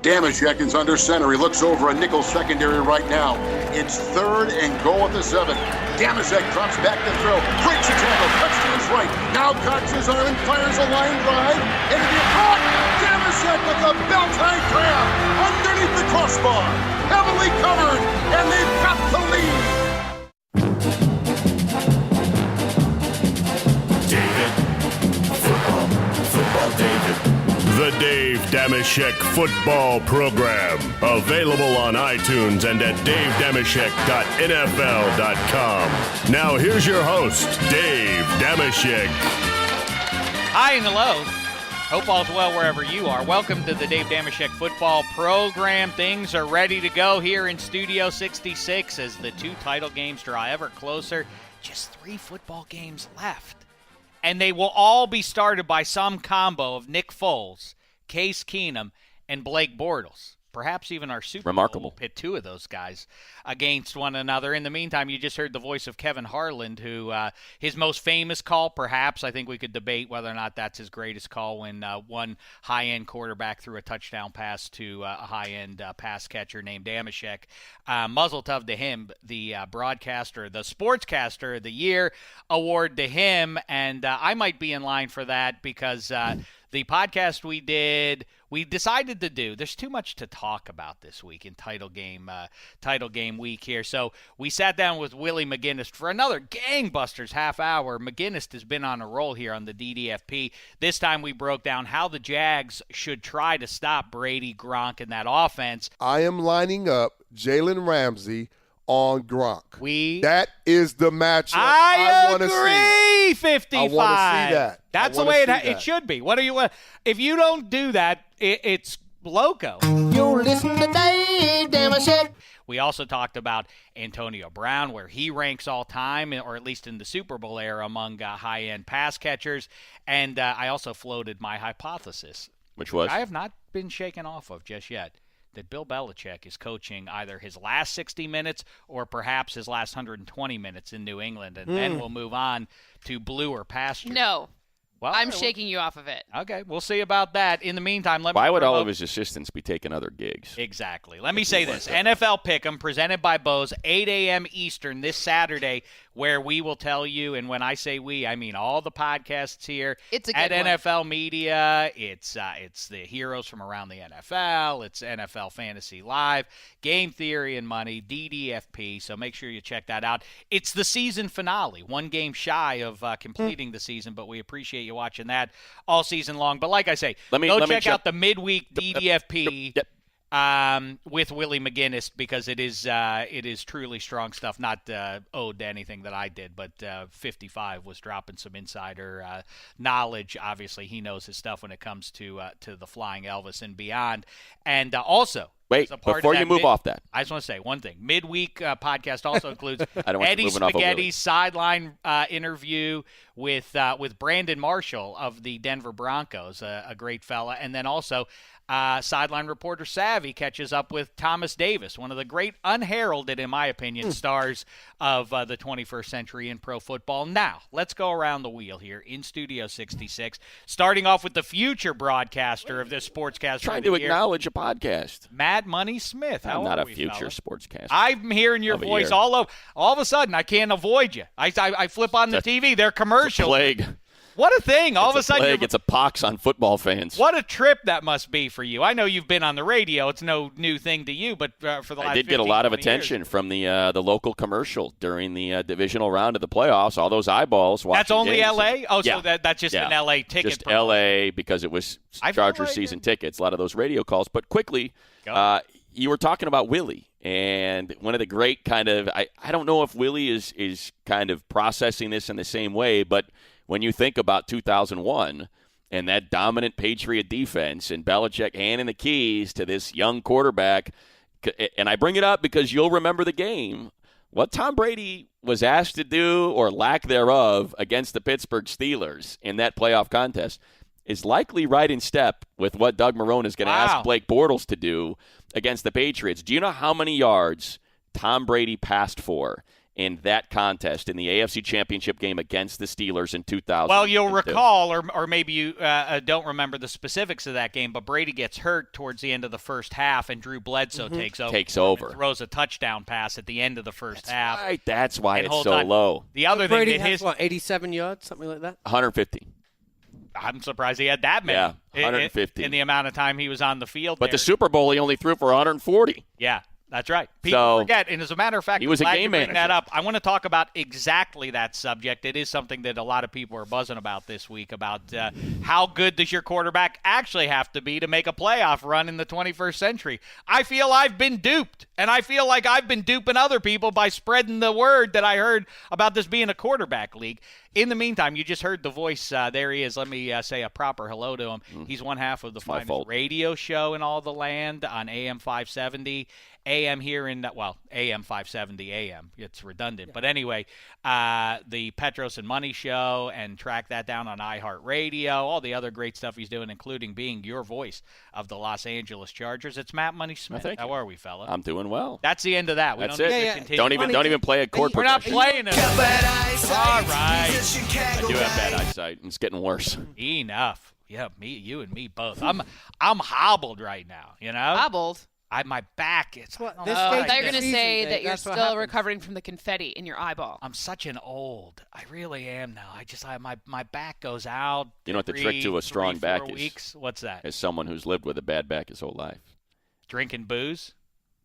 Dameshek is under center. He looks over a nickel secondary right now. It's 3rd and goal at the 7. Dameshek drops back to throw. Breaks a tackle. Cuts to his right. Now cocks his arm and fires a line drive. Into the attack. Dameshek with a belt-high grab underneath the crossbar. Heavily covered. And they've got the lead. David. Football David. The Dave Dameshek Football Program. Available on iTunes and at davedameshek.nfl.com. Now here's your host, Dave Dameshek. Hi and hello. Hope all's well wherever you are. Welcome to the Dave Dameshek Football Program. Things are ready to go here in Studio 66 as the 2 title games draw ever closer. Just 3 football games left. And they will all be started by some combo of Nick Foles, Case Keenum, and Blake Bortles. Perhaps even our Super Bowl will pit 2 of those guys against one another. In the meantime, you just heard the voice of Kevin Harlan, who his most famous call, perhaps, I think we could debate whether or not that's his greatest call, when one high-end quarterback threw a touchdown pass to a high-end pass catcher named Dameshek. Muzzle tov to him, the broadcaster, the sportscaster of the year award to him, and I might be in line for that because the podcast we decided to do, there's too much to talk about this week in title game week here. So we sat down with Willie McGinnis for another gangbusters half hour. McGinnis has been on a roll here on the DDFP. This time we broke down how the Jags should try to stop Brady, Gronk, and that offense. I am lining up Jalen Ramsey on Gronk. That is the matchup I want to see. 55. I want to see that. That's the way it should be. What do you want? If you don't do that, it's loco. You listen to Dave Dameshek. We also talked about Antonio Brown, where he ranks all time, or at least in the Super Bowl era, among high-end pass catchers. And I also floated my hypothesis, which was? I have not been shaken off of just yet, that Bill Belichick is coaching either his last 60 minutes or perhaps his last 120 minutes in New England, and then we'll move on to bluer pastures. No. Well, I'm shaking you off of it. Okay, we'll see about that. In the meantime, why would all of his assistants be taking other gigs? Exactly. Let me say this. NFL Pick'em, presented by Bose, 8 a.m. Eastern this Saturday, where we will tell you, and when I say we, I mean all the podcasts here it's a at good NFL one. Media. It's the heroes from around the NFL. It's NFL Fantasy Live, Game Theory and Money, DDFP. So make sure you check that out. It's the season finale, 1 game shy of completing the season, but we appreciate you watching that all season long. But like I say, go check out the midweek DDFP with Willie McGinnis, because it is truly strong stuff. Not owed to anything that I did, but 55 was dropping some insider knowledge. Obviously, he knows his stuff when it comes to the Flying Elvis and beyond. And also, wait, before you move off that, I just want to say one thing. Midweek podcast also includes Eddie Spaghetti's sideline interview with Brandon Marshall of the Denver Broncos, a great fella, and then also sideline reporter Savvy catches up with Thomas Davis, one of the great unheralded, in my opinion, stars of the 21st century in pro football. Now, let's go around the wheel here in Studio 66, starting off with the future broadcaster of this sportscaster. Trying to acknowledge a podcast. Mad Money Smith. I'm not a future sportscaster. I'm hearing your voice all over. All of a sudden, I can't avoid you. I flip on the TV. They're commercials. Plague. What a thing. All of a sudden, it's a pox on football fans. What a trip that must be for you. I know you've been on the radio. It's no new thing to you, but for the last 15, I did get a lot of 20 attention years. from the local commercial during the divisional round of the playoffs. All those eyeballs watching That's only games. L.A.? Oh, yeah. So that's just an L.A. ticket. Just L.A. because it was Chargers season tickets. A lot of those radio calls. But quickly, you were talking about Willie. And one of the great kind of – I don't know if Willie is kind of processing this in the same way, but – when you think about 2001 and that dominant Patriot defense and Belichick handing the keys to this young quarterback, and I bring it up because you'll remember the game, what Tom Brady was asked to do or lack thereof against the Pittsburgh Steelers in that playoff contest is likely right in step with what Doug Marrone is going to ask Blake Bortles to do against the Patriots. Do you know how many yards Tom Brady passed for in that contest in the AFC Championship game against the Steelers in 2000. Well, you'll recall, or maybe you don't remember the specifics of that game, but Brady gets hurt towards the end of the first half, and Drew Bledsoe takes over. And throws a touchdown pass at the end of the first half. Right, that's why it's so low. The other Brady thing has, 87 yards, something like that? 150. I'm surprised he had that many. Yeah, 150. In the amount of time he was on the field. But the Super Bowl, he only threw for 140. Yeah. That's right. People forget, and as a matter of fact, he was a game manager. That up. I want to talk about exactly that subject. It is something that a lot of people are buzzing about this week, about how good does your quarterback actually have to be to make a playoff run in the 21st century. I feel I've been duped, and I feel like I've been duping other people by spreading the word that I heard about this being a quarterback league. In the meantime, you just heard the voice. There he is. Let me say a proper hello to him. He's one half of the finest radio show in all the land on AM 570. AM here in, AM 570 AM. It's redundant. Yeah. But anyway, the Petros and Money Show, and track that down on iHeartRadio, all the other great stuff he's doing, including being your voice of the Los Angeles Chargers. It's Matt Money Smith. How are we, fella? I'm doing well. That's the end of that. That's it. Don't even play a chord We're not playing it. All right. I do have bad eyesight, and it's getting worse. Enough. Yeah, you and me both. I'm hobbled right now, you know? Hobbled? My back is. I thought you were going to say that you're still recovering from the confetti in your eyeball. I'm such an old. I really am now. My back goes out. You know what the trick to a strong back is? Weeks. What's that? As someone who's lived with a bad back his whole life. Drinking booze?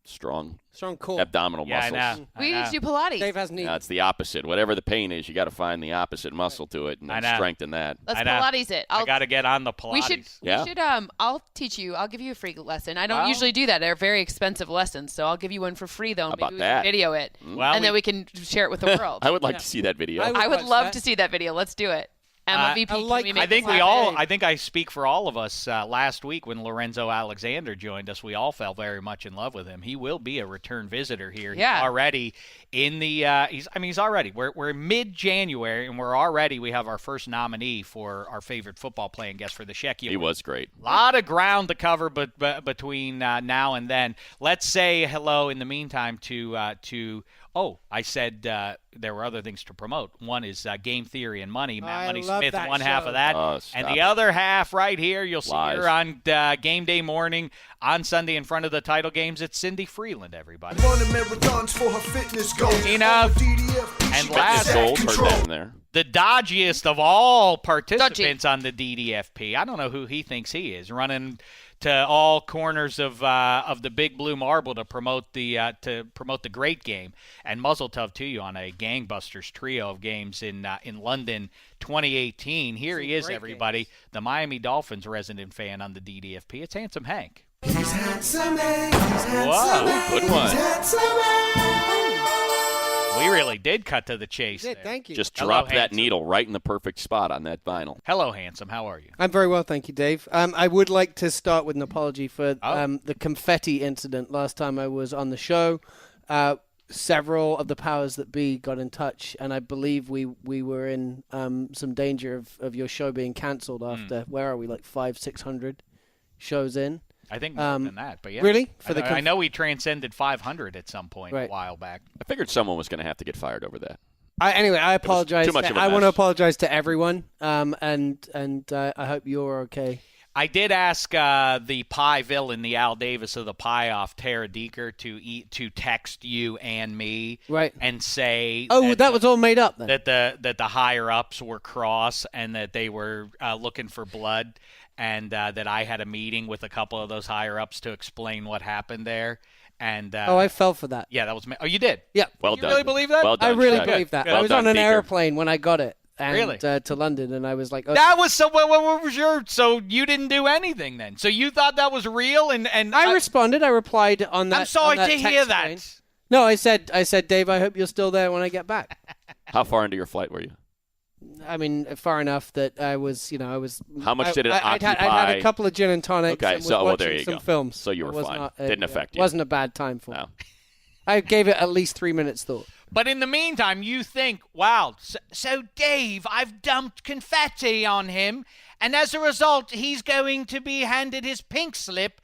Strong core. Abdominal muscles. I know. We need to do Pilates. Dave has knees. No, it's the opposite. Whatever the pain is, you got to find the opposite muscle to it and then strengthen that. Let's Pilates it. I got to get on the Pilates. We should. I'll teach you. I'll give you a free lesson. I don't usually do that. They're very expensive lessons, so I'll give you one for free though. Maybe we can video it, and then we can share it with the world. I would like to see that video. I would love to see that video. Let's do it. I think I speak for all of us. Last week when Lorenzo Alexander joined us, we all fell very much in love with him. He will be a return visitor here. Yeah. He's already in the. He's already. We're mid-January and we have our first nominee for our favorite football playing guest for the Shek. He was great. A lot of ground to cover, but between now and then, let's say hello in the meantime to. Oh, I said there were other things to promote. One is Game Theory and Money. Matt Money Smith, one half of that. And the other half right here, you'll see her on game day morning on Sunday in front of the title games. It's Cindy Frelund, everybody. Running marathons for her fitness goals. Enough. And last, the dodgiest of all participants on the DDFP. I don't know who he thinks he is, running to all corners of the big blue marble to promote the great game, and muzzle tov to you on a gangbusters trio of games in London 2018. Here he is, everybody, the Miami Dolphins resident fan on the DDFP. It's Handsome Hank. He's handsome Hank. He's handsome Hank. Good one. He's handsome Hank. We really did cut to the chase. There. Thank you. Just drop that needle right in the perfect spot on that vinyl. Hello, Handsome. How are you? I'm very well, thank you, Dave. I would like to start with an apology for the confetti incident last time I was on the show. Several of the powers that be got in touch, and I believe we were in some danger of your show being cancelled after, where are we, like 500-600 shows in? I think more than that, but yeah. Really? I know we transcended 500 at some point a while back. I figured someone was going to have to get fired over that. Anyway, I apologize. Too much of a I mess. want to apologize to everyone, and I hope you're okay. I did ask the pie villain, the Al Davis of the pie off, Tara Deeker, to text you and me, and say, that was all made up then. That the higher ups were cross and that they were looking for blood, and that I had a meeting with a couple of those higher ups to explain what happened there. And I fell for that. Yeah, that was me. Oh, you did? Yeah. Well you done. Really believe that? Well done, I really Shek. believe that. Well I was done, on an Deeker. airplane when I got it. And, really? To London, and I was like, that was so. What was your? So you didn't do anything then? So you thought that was real? And I responded. I replied on that. I'm sorry to hear that. Train. No, I said, Dave, I hope you're still there when I get back. How far into your flight were you? I mean, far enough that I was. How much did it occupy? I'd had a couple of gin and tonics. Okay, and was watching there you some go. Films. So you were fine. Didn't affect you. Wasn't a bad time for me. No. I gave it at least 3 minutes thought. But in the meantime, you think, wow, so Dave, I've dumped confetti on him, and as a result, he's going to be handed his pink slip,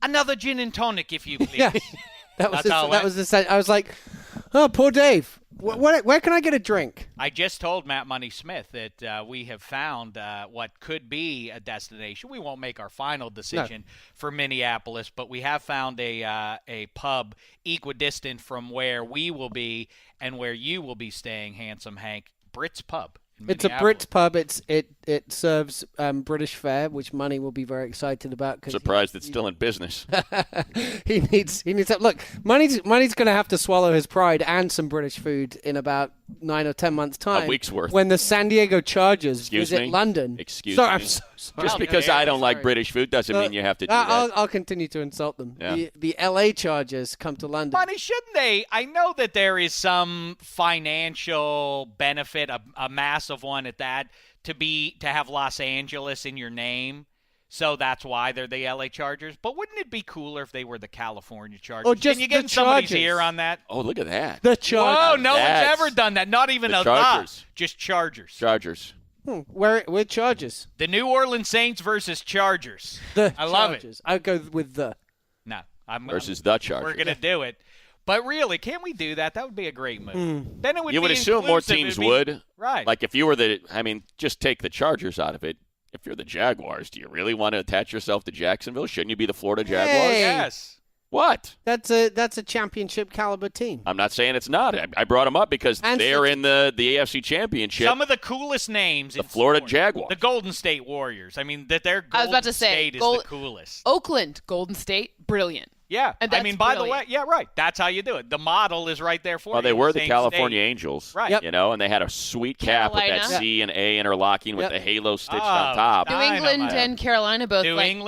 another gin and tonic, if you please. Yeah, that was the. I was like, oh, poor Dave. Where can I get a drink? I just told Matt Money Smith that we have found what could be a destination. We won't make our final decision for Minneapolis, but we have found a pub equidistant from where we will be and where you will be staying, Handsome Hank. Brit's Pub. It's a Brits pub. It serves British fare, which Money will be very excited about. Surprised it's still in business. he needs look. Money's going to have to swallow his pride and some British food in about 9 or 10 months' time. A week's worth. When the San Diego Chargers visit London. Excuse me. I'm so sorry. Just because I don't like British food doesn't mean you have to do that. I'll continue to insult them. Yeah. The LA Chargers come to London. Money, shouldn't they? I know that there is some financial benefit, a massive one at that, to have Los Angeles in your name. So that's why they're the LA Chargers. But wouldn't it be cooler if they were the California Chargers? Oh, just Can you get somebody's ear on that? Oh, look at that. The Chargers. Whoa, no one's ever done that. Not even the Chargers. Just Chargers. Chargers. Where Chargers? The New Orleans Saints versus Chargers. I love it. I go with the. No, versus the Chargers. We're gonna do it. But really, can we do that? That would be a great move. Then it would. You would assume more teams would. Right. Like if you were just take the Chargers out of it. If you're the Jaguars, do you really want to attach yourself to Jacksonville? Shouldn't you be the Florida Jaguars? Hey. Yes. What? That's a championship caliber team. I'm not saying it's not. I brought them up because they're in the AFC Championship. Some of the coolest names. The Florida Jaguars. The Golden State Warriors. I mean, their I was about to say, State is the coolest. Oakland, Golden State, brilliant. Yeah. And I mean, by the way, yeah, right. That's how you do it. The model is right there for you. Well, they were the Same California state. Angels. Right. Yep. And they had a sweet cap with that C and A interlocking with the halo stitched on top. New England and Carolina both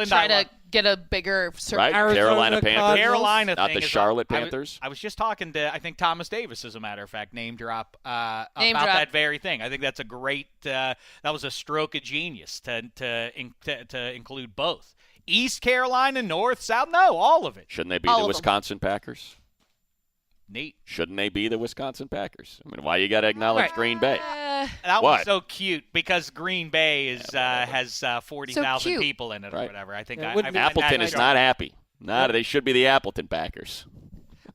try to get a bigger right? Carolina Panthers. Carolina not thing the Charlotte Panthers. I was just talking to, I think, Thomas Davis, as a matter of fact, name drop about that very thing. I think that's a great that was a stroke of genius to include both. East Carolina, North, South, no, all of it. Shouldn't they be the Wisconsin Packers? Neat. Shouldn't they be the Wisconsin Packers? I mean, why you got to acknowledge Green Bay? That was so cute because Green Bay has 40,000 people in it or whatever. I think Appleton is not happy. They should be the Appleton Packers.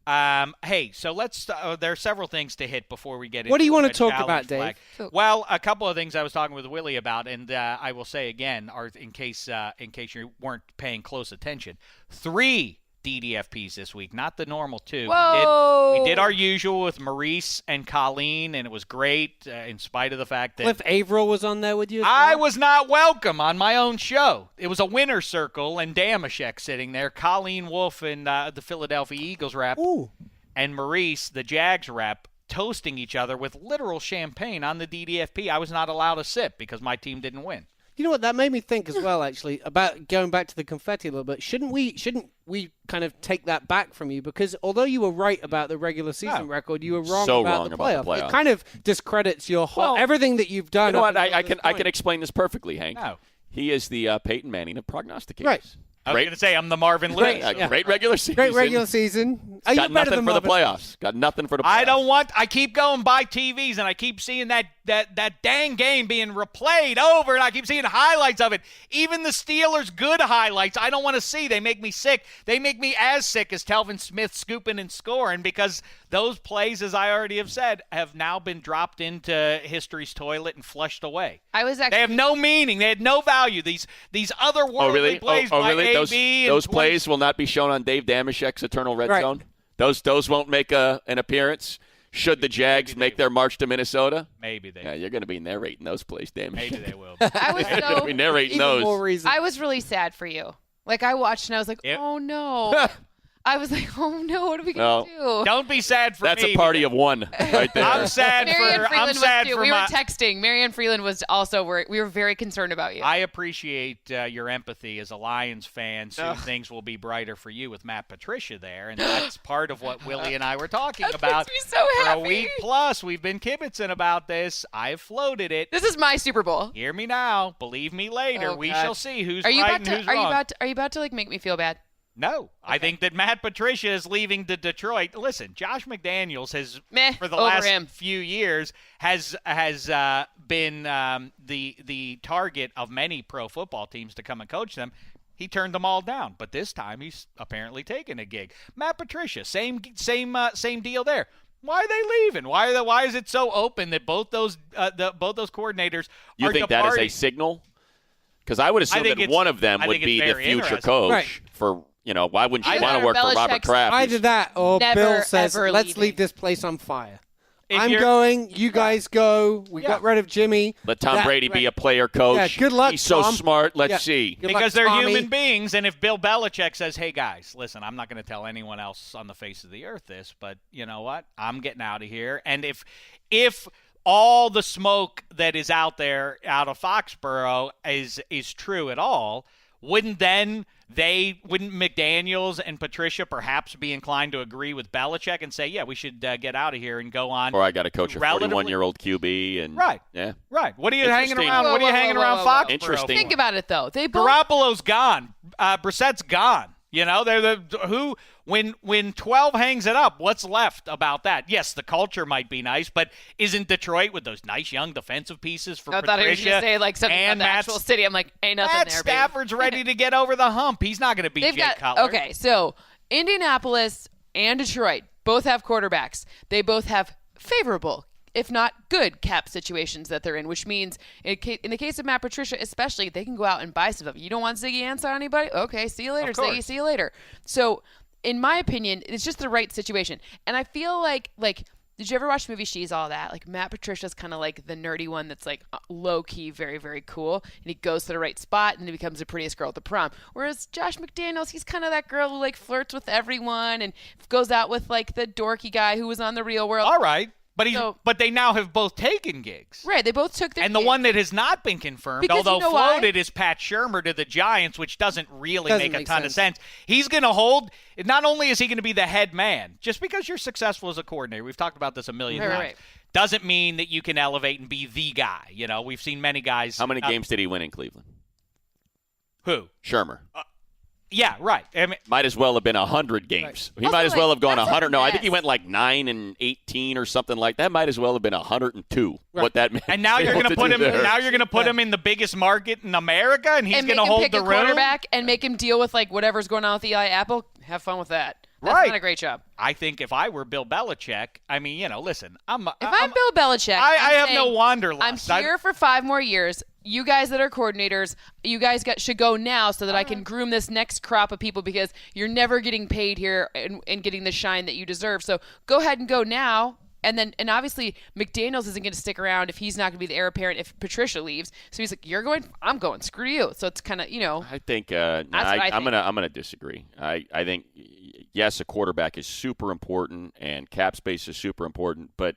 Hey, so let's. There are several things to hit before we get into. What do you want to talk about, Dave? Well, a couple of things I was talking with Willie about, and I will say again, in case you weren't paying close attention, 3 DDFPs this week, not the normal 2. Whoa. We did our usual with Maurice and Colleen, and it was great in spite of the fact that Cliff Averill was on there with you. I was not welcome on my own show. It was a winner's circle, and Dameshek sitting there, Colleen Wolfe and the Philadelphia Eagles rep, and Maurice, the Jags rep, toasting each other with literal champagne on the DDFP. I was not allowed a sip because my team didn't win. You know what? That made me think as well, actually, about going back to the confetti a little bit. Shouldn't we kind of take that back from you? Because although you were right about the regular season record, you were wrong about the playoff. It kind of discredits your whole everything that you've done. You know what? I can explain this perfectly, Hank. No. He is the Peyton Manning of prognosticators. Right. I was going to say I'm the Marvin Lewis. Great regular season. Great regular season. Are got you better nothing than for the Marvin? playoffs. Got nothing for the playoffs. I keep going by TVs and I keep seeing that dang game being replayed over and I keep seeing highlights of it. Even the Steelers' good highlights I don't want to see. They make me sick. They make me as sick as Telvin Smith scooping and scoring because those plays, as I already have said, have now been dropped into history's toilet and flushed away. They have no meaning. They had no value. These otherworldly plays by AB those plays will not be shown on Dave Dameshek's Eternal Red Zone. Those won't make an appearance. Should the Jags make their march to Minnesota? Maybe they. Yeah, you're going to be narrating those plays, Dameshek. Maybe they will. I was going to be narrating those. I was really sad for you. Like I watched and I was like, oh no. I was like, oh no, what are we going to do? Don't be sad for That's me. That's a party of one right there. I'm sad for we were texting. Marianne Freeland was also, we were very concerned about you. I appreciate your empathy as a Lions fan. Soon things will be brighter for you with Matt Patricia there. And that's part of what Willie and I were talking about. Makes me so happy. For a week plus, we've been kibitzing about this. I've floated it. This is my Super Bowl. Hear me now. Believe me later. We shall see who's right and who's wrong. Are you about to like make me feel bad? No. Okay. I think that Matt Patricia is leaving to Detroit. Listen, Josh McDaniels has, for the over last him. few years, has been the target of many pro football teams to come and coach them. He turned them all down, but this time he's apparently taken a gig. Matt Patricia, same deal there. Why are they leaving? Why is it so open that both those coordinators you are think departing? that is a signal? Because I would assume that one of them would be the future coach for, why wouldn't you want to work for Robert Kraft? Either that or Bill says, let's leave this place on fire. I'm going. You guys go. We got rid of Jimmy. Let Tom Brady be a player coach. Yeah, good luck, He's so Tom. smart. Let's see. Because they're human beings, and if Bill Belichick says, hey, guys, listen, I'm not going to tell anyone else on the face of the earth this, but you know what? I'm getting out of here. And if all the smoke that is out there out of Foxborough is true at all, wouldn't McDaniels and Patricia perhaps be inclined to agree with Belichick and say, yeah, we should get out of here and go on? Or I got to coach a 41-year-old QB. And right. Yeah. Right. What are you hanging around? What are you hanging around Foxborough? Interesting. Think about it, though. Garoppolo's gone. Brissett's gone. They're when 12 hangs it up, what's left about that? Yes, the culture might be nice, but isn't Detroit with those nice young defensive pieces for Patricia? I thought he was going to say something about the actual city. I'm like, ain't nothing Matt there, Stafford's ready to get over the hump. He's not going to be Jay Cutler. Okay, so Indianapolis and Detroit both have quarterbacks. They both have favorable, if not good, cap situations that they're in, which means in the case of Matt Patricia especially, they can go out and buy some stuff. You don't want Ziggy Ansah on anybody? Okay, see you later, Ziggy. See you later. So, in my opinion, it's just the right situation. And I feel like did you ever watch the movie She's All That? Like, Matt Patricia's kind of like the nerdy one that's like low-key, very, very cool. And he goes to the right spot and he becomes the prettiest girl at the prom. Whereas Josh McDaniels, he's kind of that girl who like flirts with everyone and goes out with like the dorky guy who was on The Real World. All right. But they now have both taken gigs. Right, they both took their And the one that has not been confirmed, although floated, is Pat Shurmur to the Giants, which doesn't really make a ton of sense. He's going to hold – not only is he going to be the head man, just because you're successful as a coordinator, we've talked about this a million times, doesn't mean that you can elevate and be the guy. We've seen many guys – How many games did he win in Cleveland? Who? Shurmur. Yeah, right. I mean, might as well have been 100 games. Right. He might as well have gone 100. No, I think he went like 9-18 or something like that. Might as well have been 102. Right. What that meant. And now you're going to put him. Now you're going to put him in the biggest market in America, and he's going to hold the room. Quarterback and make him deal with like whatever's going on with Eli Apple. Have fun with that. That's not a great job. I think if I were Bill Belichick, I mean, listen, I'm Bill Belichick, I have no wanderlust. I'm here for 5 more years. You guys that are coordinators, you guys should go now so that I can groom this next crop of people because you're never getting paid here and getting the shine that you deserve. So go ahead and go now. And obviously McDaniels isn't going to stick around if he's not going to be the heir apparent if Patricia leaves. So he's like, "You're going, I'm going. Screw you." So it's kind of I think I'm gonna disagree. I think yes, a quarterback is super important and cap space is super important, but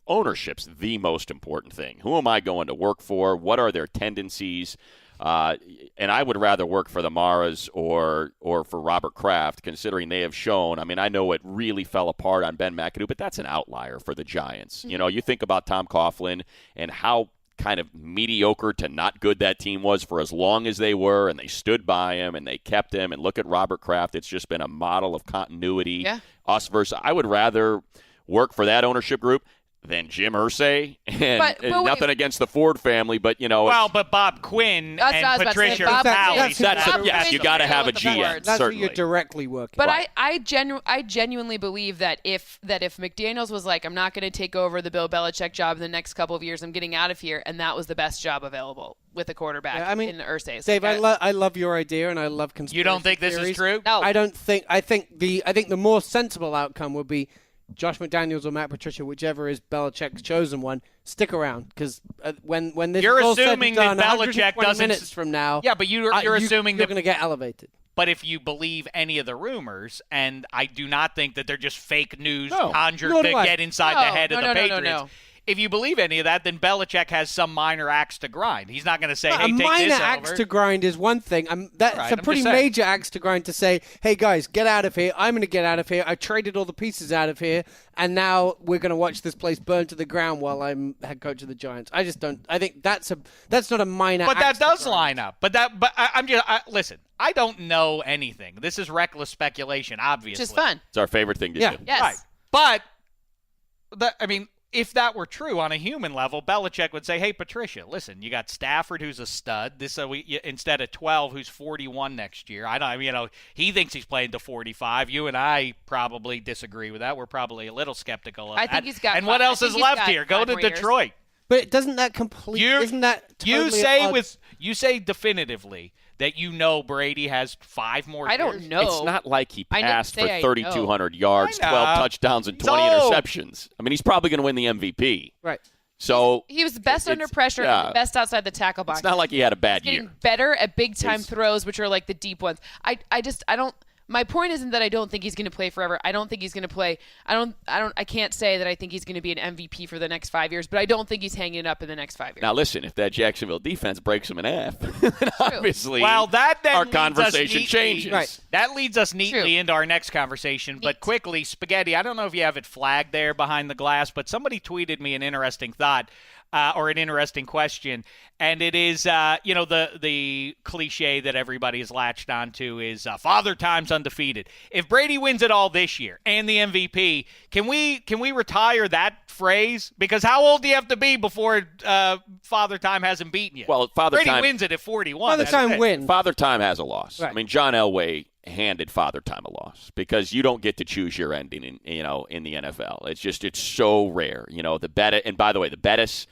ownership's the most important thing. Who am I going to work for? What are their tendencies? And I would rather work for the Maras or for Robert Kraft, considering they have shown. I mean, I know it really fell apart on Ben McAdoo, but that's an outlier for the Giants. You think about Tom Coughlin and how kind of mediocre to not good that team was for as long as they were, and they stood by him and they kept him. And look at Robert Kraft; it's just been a model of continuity. Yeah. Us versus. I would rather work for that ownership group than Jim Irsay, and nothing against the Ford family, but but Bob Quinn and Patricia are pals. Yes, you got to have a GM. That's what you're directly working. But right. I genuinely believe that if McDaniels was like, I'm not going to take over the Bill Belichick job in the next couple of years, I'm getting out of here, and that was the best job available with a quarterback. Yeah, I mean, in Irsay's. Dave, I love your idea, and I love conspiracy. You don't think this is true? No, I don't think. I think the more sensible outcome would be Josh McDaniels or Matt Patricia, whichever is Belichick's chosen one, stick around because when this you're is all assuming said and done, that Belichick doesn't. Minutes from now, yeah, but you're assuming you're going to get elevated. But if you believe any of the rumors, and I do not think that they're just fake news conjured to get inside the head of the Patriots. No. If you believe any of that, then Belichick has some minor axe to grind. He's not going to say, "Hey, take this over." A minor axe to grind is one thing. That's a pretty major axe to grind to say, "Hey guys, get out of here. I'm going to get out of here. I traded all the pieces out of here, and now we're going to watch this place burn to the ground while I'm head coach of the Giants." I just don't. I think that's not a minor. But that does line up. Listen. I don't know anything. This is reckless speculation, obviously. Which is fun. It's our favorite thing to do. Yes. Right. But if that were true on a human level, Belichick would say, hey, Patricia, listen, you got Stafford, who's a stud. Instead of 12, who's 41 next year. He thinks he's playing to 45. You and I probably disagree with that. We're probably a little skeptical of that. I think he's got. And what else is left here? Go to Detroit. Years. But doesn't that isn't that totally you say definitively that Brady has 5 more years? I don't know. It's not like he passed for 3,200 yards, 12 touchdowns, and 20 interceptions. I mean, he's probably going to win the MVP. Right. So he was best under pressure and the best outside the tackle box. It's not like he had a bad year. Getting better at big time throws, which are like the deep ones. I don't. My point isn't that I don't think he's going to play forever. I don't think he's going to play. I can't say that I think he's going to be an MVP for the next 5 years, but I don't think he's hanging it up in the next 5 years. Now listen, if that Jacksonville defense breaks him in half, then obviously our conversation changes. Right. That leads us neatly into our next conversation. But quickly, Spaghetti, I don't know if you have it flagged there behind the glass, but somebody tweeted me an interesting thought. Or an interesting question, and it is, the cliche that everybody has latched onto is Father Time's undefeated. If Brady wins it all this year and the MVP, can we retire that phrase? Because how old do you have to be before Father Time hasn't beaten you? Well, Brady wins it at 41. Father Time wins. Father Time has a loss. Right. I mean, John Elway handed Father Time a loss because you don't get to choose your ending in the NFL. It's so rare. And by the way, the Bettis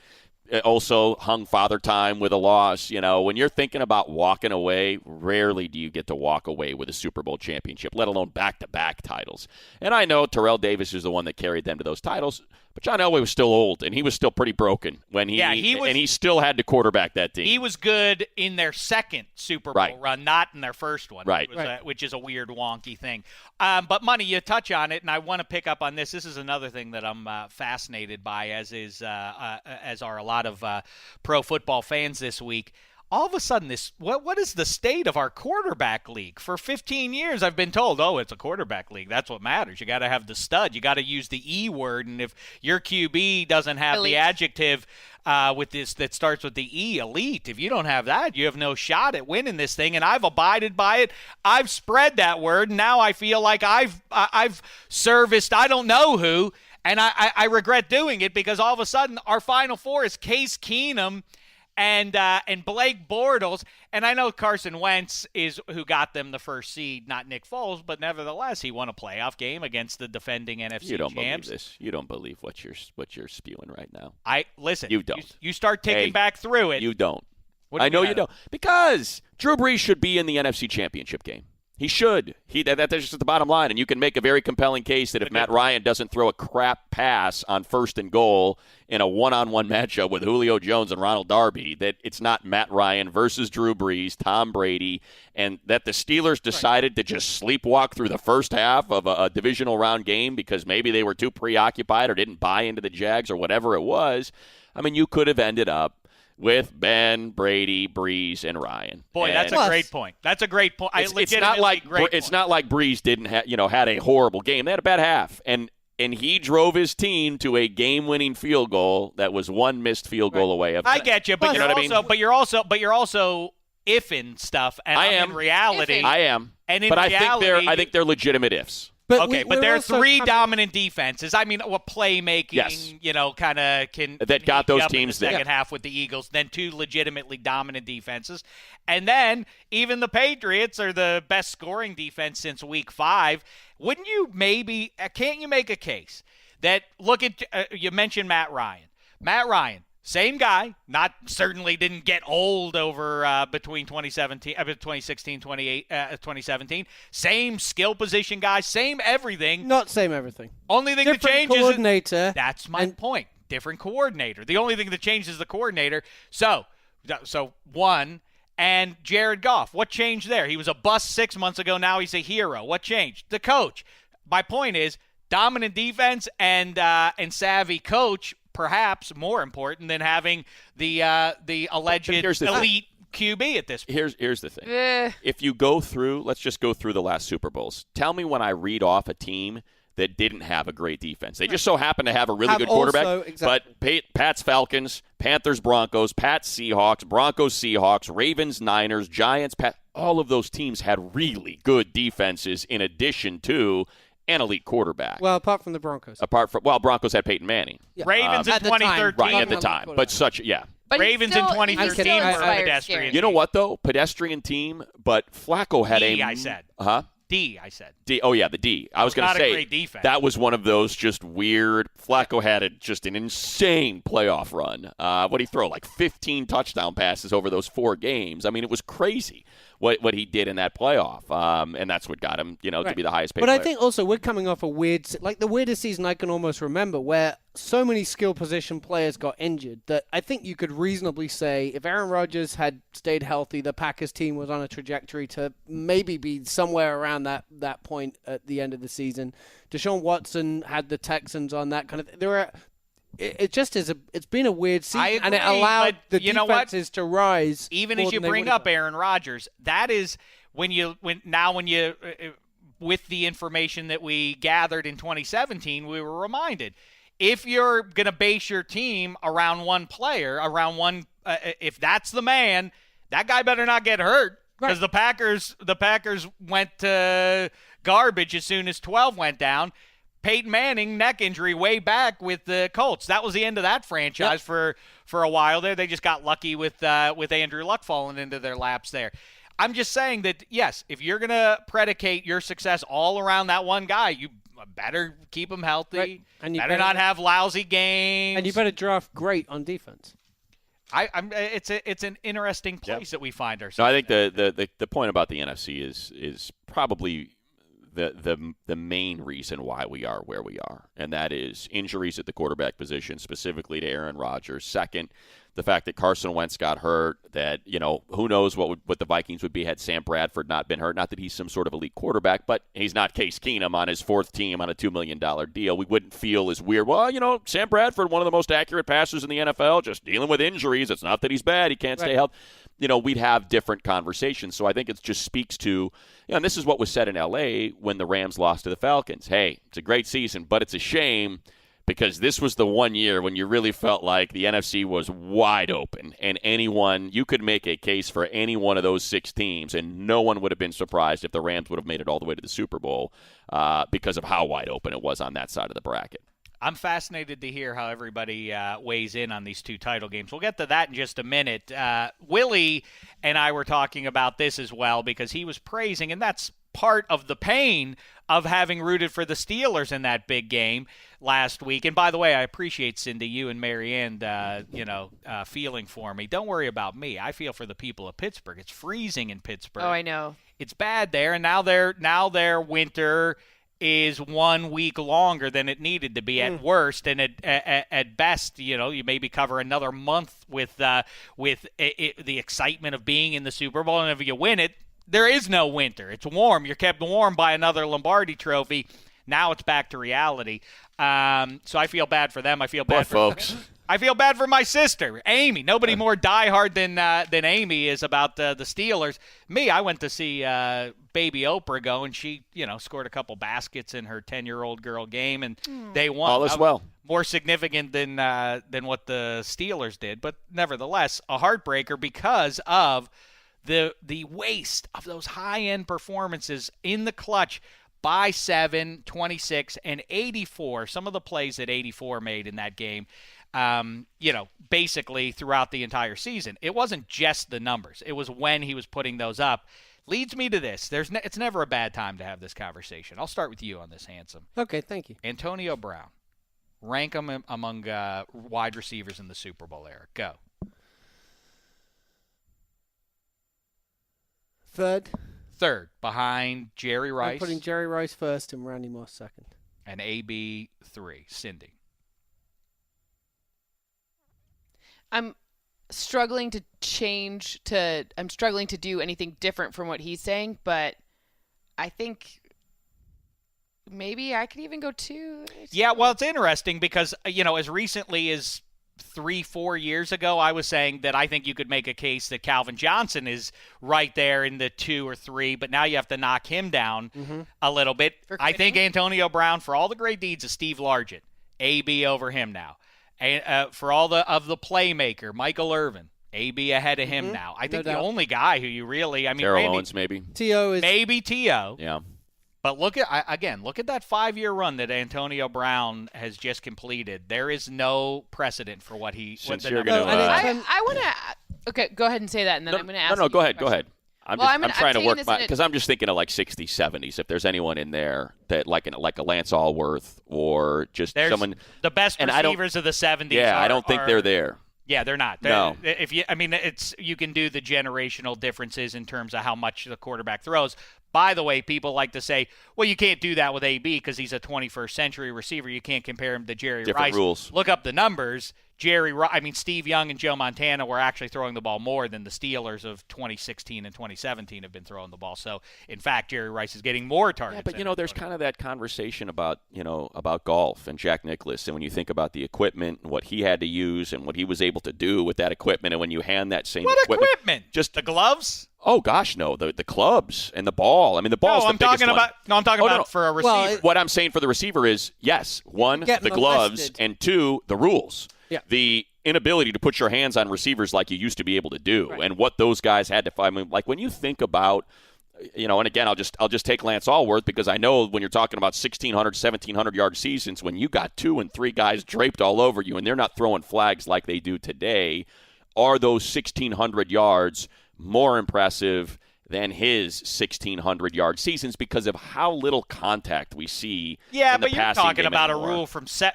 also hung Father Time with a loss. When you're thinking about walking away, rarely do you get to walk away with a Super Bowl championship, let alone back-to-back titles. And I know Terrell Davis is the one that carried them to those titles, but John Elway was still old, and he was still pretty broken when he still had to quarterback that team. He was good in their second Super Bowl run, not in their first one, which is a weird, wonky thing. But, Money, you touch on it, and I want to pick up on this. This is another thing that I'm fascinated by, as are a lot of pro football fans this week. All of a sudden, what is the state of our quarterback league? For 15 years, I've been told, it's a quarterback league. That's what matters. You got to have the stud. You got to use the E word. And if your QB doesn't have elite, the adjective with this that starts with the E, elite, if you don't have that, you have no shot at winning this thing. And I've abided by it. I've spread that word. And now I feel like I've serviced I don't know who. And I regret doing it because all of a sudden our Final Four is Case Keenum and Blake Bortles, and I know Carson Wentz is who got them the first seed, not Nick Foles, but nevertheless, he won a playoff game against the defending NFC champs. You don't believe this. You don't believe what you're spewing right now. Listen. You don't. You start ticking back through it. You don't. I know you don't. Because Drew Brees should be in the NFC Championship game. He should. That's just the bottom line. And you can make a very compelling case that if Matt Ryan doesn't throw a crap pass on 1st and goal in a one-on-one matchup with Julio Jones and Ronald Darby, that it's not Matt Ryan versus Drew Brees, Tom Brady, and that the Steelers decided to just sleepwalk through the first half of a divisional round game because maybe they were too preoccupied or didn't buy into the Jags or whatever it was. I mean, you could have ended up with Ben, Brady, Brees, and Ryan. Boy, that's a great point. That's a great point. It's not like Brees didn't had a horrible game. They had a bad half, and he drove his team to a game-winning field goal that was one missed field goal away. I get you, but you're also ifing stuff. And I am in reality. I am, and in but reality, I think they're legitimate ifs. But there are 3 dominant defenses. I mean, what playmaking, kind of can that got those up teams in the second half with the Eagles. Then 2 legitimately dominant defenses, and then even the Patriots are the best scoring defense since Week 5. Wouldn't you can't you make a case that you mentioned Matt Ryan? Matt Ryan. Same guy, certainly didn't get old over between 2016, 2017. Same skill position guy, same everything. Not same everything. Only thing that changes coordinator. That's my point. Different coordinator. The only thing that changes is the coordinator. So one, and Jared Goff. What changed there? He was a bust 6 months ago. Now he's a hero. What changed? The coach. My point is dominant defense and savvy coach. Perhaps more important than having the alleged elite QB at this point. Here's the thing. If you go through, let's just go through the last Super Bowls. Tell me when I read off a team that didn't have a great defense. They just so happen to have a really good quarterback. But Pats Falcons, Panthers Broncos, Pats Seahawks, Broncos Seahawks, Ravens Niners, Giants all of those teams had really good defenses in addition to an elite quarterback. Well, apart from the Broncos. Broncos had Peyton Manning. Yeah. Ravens in 2013. Right, at the time. But Ravens in 2013 were a pedestrian. You know what, though? Pedestrian team, but Flacco had I said. D, I said. D. Oh, yeah, the D. I was going to say, a great defense. That was one of those just weird. Flacco had just an insane playoff run. What did he throw? Like 15 touchdown passes over those 4 games. I mean, it was crazy what he did in that playoff. And that's what got him, to be the highest paid player. I think also we're coming off the weirdest season I can almost remember, where so many skill position players got injured that I think you could reasonably say if Aaron Rodgers had stayed healthy, the Packers team was on a trajectory to maybe be somewhere around that point at the end of the season. Deshaun Watson had the Texans on that kind of. It just is it's been a weird season, and it allowed the defenses to rise. Even as you bring up Aaron Rodgers, that is when you with the information that we gathered in 2017, we were reminded. If you're going to base your team around one player, if that's the man, that guy better not get hurt, because the Packers went to garbage as soon as 12 went down. Peyton Manning, neck injury way back with the Colts. That was the end of that franchise for a while there. They just got lucky with Andrew Luck falling into their laps there. I'm just saying that, yes, if you're going to predicate your success all around that one guy, you better keep him healthy. Right. And you better not have lousy games. And you better draft great on defense. It's an interesting place that we find ourselves. No, I think the point about the NFC is probably the main reason why we are where we are, and that is injuries at the quarterback position, specifically to Aaron Rodgers. Second, the fact that Carson Wentz got hurt, that, who knows what the Vikings would be had Sam Bradford not been hurt. Not that he's some sort of elite quarterback, but he's not Case Keenum on his 4th team on a $2 million deal. We wouldn't feel as weird. Well, Sam Bradford, one of the most accurate passers in the NFL, just dealing with injuries. It's not that he's bad. He can't stay healthy. We'd have different conversations. So I think it just speaks to, and this is what was said in L.A. when the Rams lost to the Falcons. Hey, it's a great season, but it's a shame because this was the one year when you really felt like the NFC was wide open, and you could make a case for any one of those 6 teams, and no one would have been surprised if the Rams would have made it all the way to the Super Bowl because of how wide open it was on that side of the bracket. I'm fascinated to hear how everybody weighs in on these 2 title games. We'll get to that in just a minute. Willie and I were talking about this as well because he was praising, and that's part of the pain of having rooted for the Steelers in that big game last week. And by the way, I appreciate, Cindy, you and Marianne, feeling for me. Don't worry about me. I feel for the people of Pittsburgh. It's freezing in Pittsburgh. Oh, I know. It's bad there, and now their winter is 1 week longer than it needed to be at worst, and at best, you maybe cover another month with the excitement of being in the Super Bowl, and if you win it, there is no winter. It's warm. You're kept warm by another Lombardi trophy. Now it's back to reality. So I feel bad for them. I feel bad for folks. I feel bad for my sister, Amy. Nobody more diehard than Amy is about the Steelers. Me, I went to see baby Oprah go, and she, scored a couple baskets in her 10-year-old girl game, and they won. All is well. More significant than what the Steelers did, but nevertheless a heartbreaker because of the waste of those high-end performances in the clutch by 7, 26, and 84. Some of the plays that 84 made in that game. Basically throughout the entire season. It wasn't just the numbers. It was when he was putting those up. Leads me to this. It's never a bad time to have this conversation. I'll start with you on this, Handsome. Okay, thank you. Antonio Brown. Rank him among wide receivers in the Super Bowl era. Go. Third, behind Jerry Rice. I'm putting Jerry Rice first and Randy Moss second. And AB 3. Cindy. I'm struggling to do anything different from what he's saying, but I think maybe I could even go 2. Yeah, well, it's interesting because, as recently as 3-4 years ago, I was saying that I think you could make a case that Calvin Johnson is right there in the 2 or 3, but now you have to knock him down a little bit. I think Antonio Brown, for all the great deeds of Steve Largent, AB over him now. For all the playmaker, Michael Irvin, AB ahead of him now. I think the only guy who you really, Terrell Owens maybe. T.O. is maybe T.O. Yeah. But look at that 5-year run that Antonio Brown has just completed. There is no precedent for what he. Since what you're going to, I want to. Okay, go ahead and say that, and then I'm going to ask. No, go ahead. I'm trying to work because I'm just thinking of like 60s, 70s. If there's anyone in there that like a Lance Allworth or just someone, the best receivers of the 70s. Yeah, I don't think they're there. Yeah, they're not. No. You can do the generational differences in terms of how much the quarterback throws. By the way, people like to say, well, you can't do that with AB because he's a 21st century receiver. You can't compare him to Jerry Different Rice. rules. Look up the numbers. Steve Young and Joe Montana were actually throwing the ball more than the Steelers of 2016 and 2017 have been throwing the ball. So, in fact, Jerry Rice is getting more targets. Yeah, but, there's kind of that conversation about golf and Jack Nicklaus. And when you think about the equipment and what he had to use and what he was able to do with that equipment, and when you hand that same equipment? Just the gloves? Oh, gosh, no. The clubs and the ball. I mean, the ball's the biggest one. I'm talking about for a receiver. Well, what I'm saying for the receiver is, yes, one, the gloves, and two, the rules. Yeah. The inability to put your hands on receivers like you used to be able to do, and what those guys had to find. I mean, like when you think about, and again, I'll just take Lance Allworth because I know when you're talking about 1,600, 1,700 yard seasons, when you got 2 and 3 guys draped all over you and they're not throwing flags like they do today, are those 1,600 yards more impressive than his 1,600-yard seasons because of how little contact we see. Yeah, in the but you're passing talking game about anymore.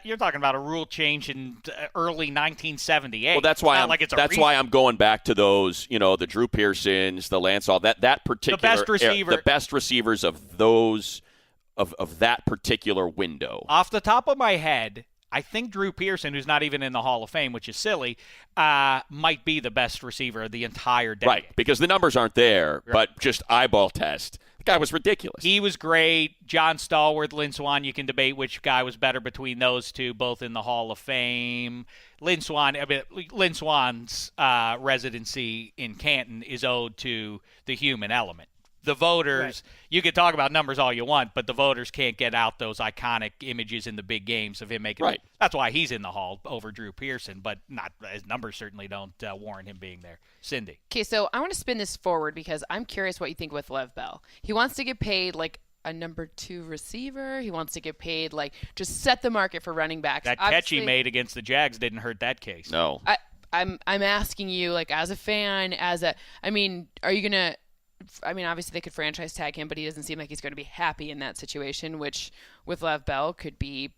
You're talking about a rule change in early 1978. Well, that's why I'm going back to those, the Drew Pearsons, the Lance All that particular the best receivers of those of that particular window. Off the top of my head, I think Drew Pearson, who's not even in the Hall of Fame, which is silly, might be the best receiver of the entire decade. Right, because the numbers aren't there, but just eyeball test. The guy was ridiculous. He was great. John Stallworth, Lynn Swann, you can debate which guy was better between those two, both in the Hall of Fame. Lynn Swann's residency in Canton is owed to the human element. The voters, you can talk about numbers all you want, but the voters can't get out those iconic images in the big games of him making it. That's why he's in the Hall over Drew Pearson, but not his numbers certainly don't warrant him being there. Cindy. Okay, so I want to spin this forward because I'm curious what you think with Lev Bell. He wants to get paid like a number 2 receiver. He wants to get paid like just set the market for running backs. That catch he made against the Jags didn't hurt that case. No. I'm asking you, like, as a fan, are you going to obviously they could franchise tag him, but he doesn't seem like he's going to be happy in that situation, which with Lev Bell could be,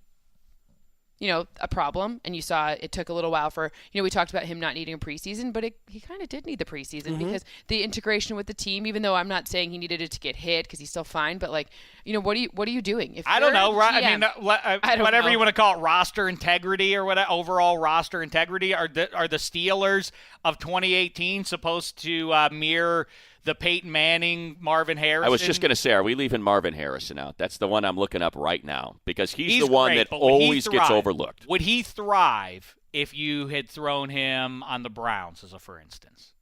a problem. And you saw it took a little while for, we talked about him not needing a preseason, but he kind of did need the preseason because the integration with the team, even though I'm not saying he needed it to get hit because he's still fine, but what are you doing? If I don't know, right? GM, whatever you want to call it, roster integrity or whatever, overall roster integrity. Are the Steelers of 2018 supposed to mirror the Peyton Manning, Marvin Harrison? I was just going to say, are we leaving Marvin Harrison out? That's the one I'm looking up right now because he's the one that always gets overlooked. Would he thrive if you had thrown him on the Browns, as a for instance?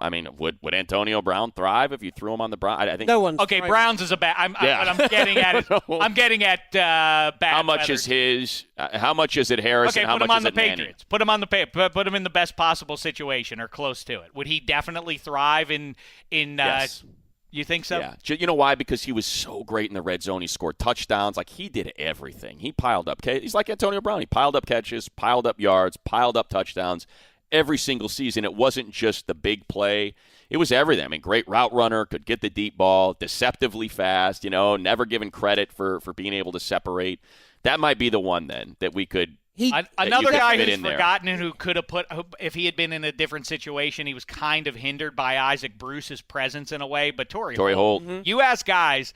I mean, would Antonio Brown thrive if you threw him on the Browns? I think no one. Okay, Browns is a bad. I'm getting at it. I'm getting at bad. How much is his? How much is it Harrison? Okay, how put him much on is the it Patriots. Put him on the Put him in the best possible situation or close to it. Would he definitely thrive in? Yes. You think so? Yeah. You know why? Because he was so great in the red zone. He scored touchdowns. Like, he did everything. He piled up. He's like Antonio Brown. He piled up catches, piled up yards, piled up touchdowns. Every single season, it wasn't just the big play. It was everything. I mean, great route runner, could get the deep ball, deceptively fast, never given credit for being able to separate. That might be the one, then, that we could another guy who's forgotten and who could have if he had been in a different situation, he was kind of hindered by Isaac Bruce's presence in a way, but Torrey Holt. Mm-hmm. You ask guys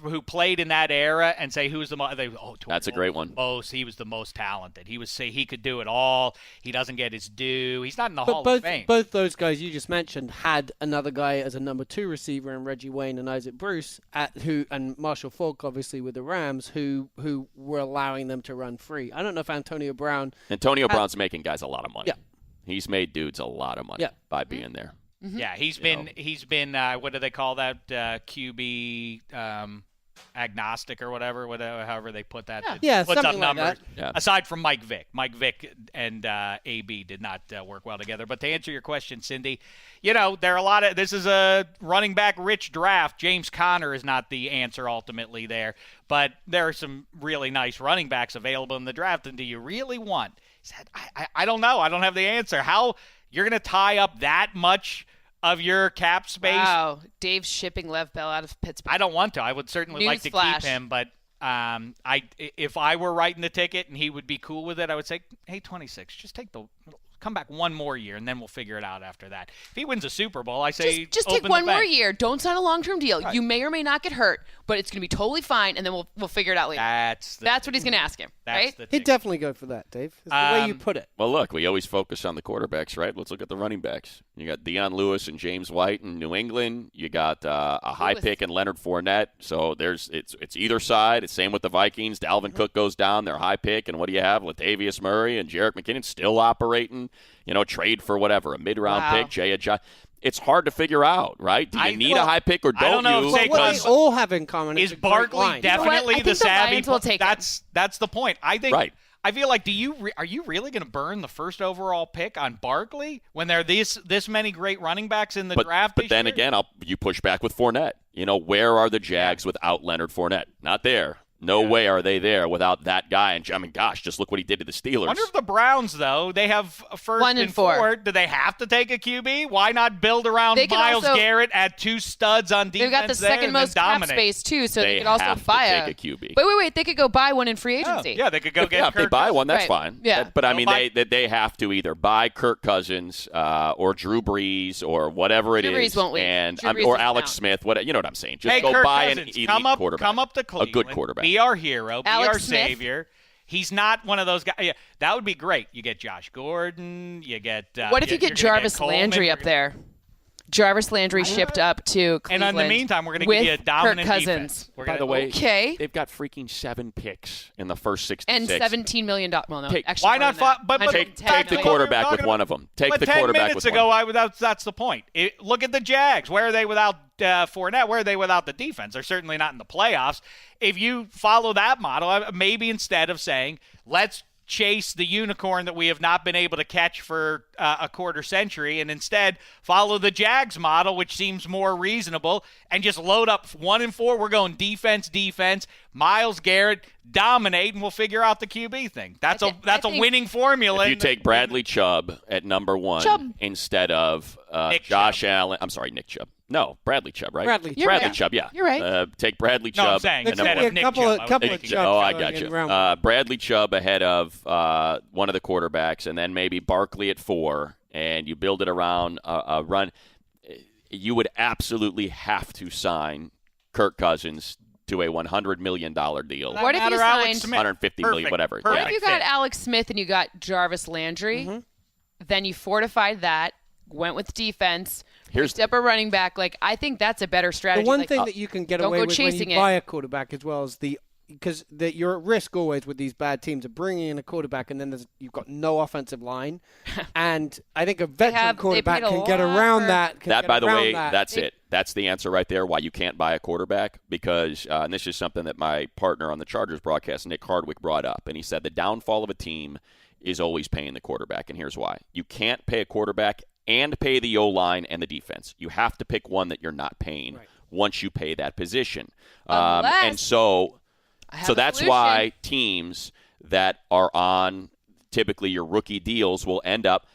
who played in that era and say who's the most. That's a great one. He was the most talented. He could do it all. He doesn't get his due. He's not in the Hall of Fame. Both those guys you just mentioned had another guy as a number 2 receiver in Reggie Wayne and Isaac Bruce, and Marshall Faulk obviously with the Rams, who were allowing them to run free. I don't know if Antonio Brown's making guys a lot of money. Yeah, he's made dudes a lot of money by being there. Mm-hmm. Yeah, he's been what do they call that QB? agnostic or whatever, however they put that. Yeah, puts something up like numbers. that. Yeah. Aside from Mike Vick and AB did not work well together. But to answer your question, Cindy, there are a lot of. This is a running back rich draft. James Conner is not the answer ultimately there, but there are some really nice running backs available in the draft. And do you really want? He said, I don't know. I don't have the answer. How you're going to tie up that much of your cap space? Wow, Dave's shipping Lev Bell out of Pittsburgh. I don't want to. I would certainly like to Newsflash. keep him, but if I were writing the ticket and he would be cool with it, I would say, hey, 26, just come back one more year, and then we'll figure it out after that. If he wins a Super Bowl, I say just open take one the bank. more year. Don't sign a long-term deal. Right. You may or may not get hurt, but it's going to be totally fine, and then we'll figure it out later. That's what he's going to ask him, right? He'd definitely go for that, Dave. It's the way you put it. Well, look, we always focus on the quarterbacks, right? Let's look at the running backs. You got Deion Lewis and James White in New England. You got a high pick in Leonard Fournette. So it's either side. It's same with the Vikings. Dalvin Cook goes down, their high pick, and what do you have? Latavius Murray and Jerick McKinnon still operating. Trade for whatever, a mid-round pick, Jay Ajayi. It's hard to figure out, right? Do you need a high pick or don't I don't know you? What they all have in common is a great Barkley line. definitely I the think the savvy. Lions will take him. That's the point. I think. Right. I feel like, are you really going to burn the first overall pick on Barkley when there are this many great running backs in the draft? But then again, you push back with Fournette. Where are the Jags without Leonard Fournette? Not there. No way are they there without that guy. And I mean, gosh, just look what he did to the Steelers. I wonder if the Browns, though, they have a first 1 and 4. Do they have to take a QB? Why not build around They can Myles also- Garrett, add 2 studs on defense? They've got the there second and then most cap dominate? space, too, so they could have also to buy take a QB. Wait. They could go buy one in free agency. Yeah, they could go get Yeah, if they Kirk buy Cousins. one, that's Right. fine. Yeah. But, I They'll mean, buy- they have to either buy Kirk Cousins or Drew Brees or whatever it Drew is. Brees won't leave. And, Drew Brees or doesn't Alex count. Smith. You know what I'm saying. Just Hey, go Kirk buy Cousins, an elite quarterback. come up to A Cleveland. good quarterback. Be our hero. Be Alex our Smith. savior. He's not one of those guys. Yeah, that would be great. You get Josh Gordon. You get. What if you get you're gonna Jarvis Coleman, Landry you're up there? Jarvis Landry shipped up to Cleveland. And in the meantime, we're going to with give you a dominant Kirk defense. Cousins. By the way, Okay. they've got freaking 7 picks in the first 66. And $17 million. Well, no, Take- actually, Why more not? than that. But Take $110 the million. quarterback with talking one of them. Take But the 10 quarterback minutes with ago, one of them. that's the point. Look at the Jags. Where are they without Fournette? Where are they without the defense? They're certainly not in the playoffs. If you follow that model, maybe instead of saying, let's chase the unicorn that we have not been able to catch for a quarter century, and instead follow the Jags model, which seems more reasonable, and just load up 1 and 4. We're going defense. Myles Garrett, dominate, and we'll figure out the QB thing. That's a winning formula. If you take Bradley Chubb at number 1 instead of Josh Allen. I'm sorry, Nick Chubb. No, Bradley Chubb, right? Bradley Chubb, yeah. You're right. Take Bradley No, Chubb. I'm saying at instead number of Nick couple Chubb. of- couple of Chubbs I going got in you. round Bradley Chubb ahead of one of the quarterbacks, and then maybe Barkley at 4, and you build it around a run. You would absolutely have to sign Kirk Cousins to a $100 million deal. What if you Alex signed- Smith. $150 million, whatever. What Yeah. if you got Alex Smith and you got Jarvis Landry? Then you fortified that, went with defense, picked up a running back. I think that's a better strategy. The one thing that you can get don't away go with when chasing you it. buy a quarterback as well is because you're at risk always with these bad teams of bringing in a quarterback and then you've got no offensive line. And I think a veteran quarterback paid a can get lot around for- that. That, by the way, that's it. That's the answer right there why you can't buy a quarterback because, and this is something that my partner on the Chargers broadcast, Nick Hardwick, brought up. And he said the downfall of a team is always paying the quarterback. And here's why. You can't pay a quarterback and pay the O-line and the defense. You have to pick one that you're not paying once you pay that position. And so that's why teams that are on typically your rookie deals will end up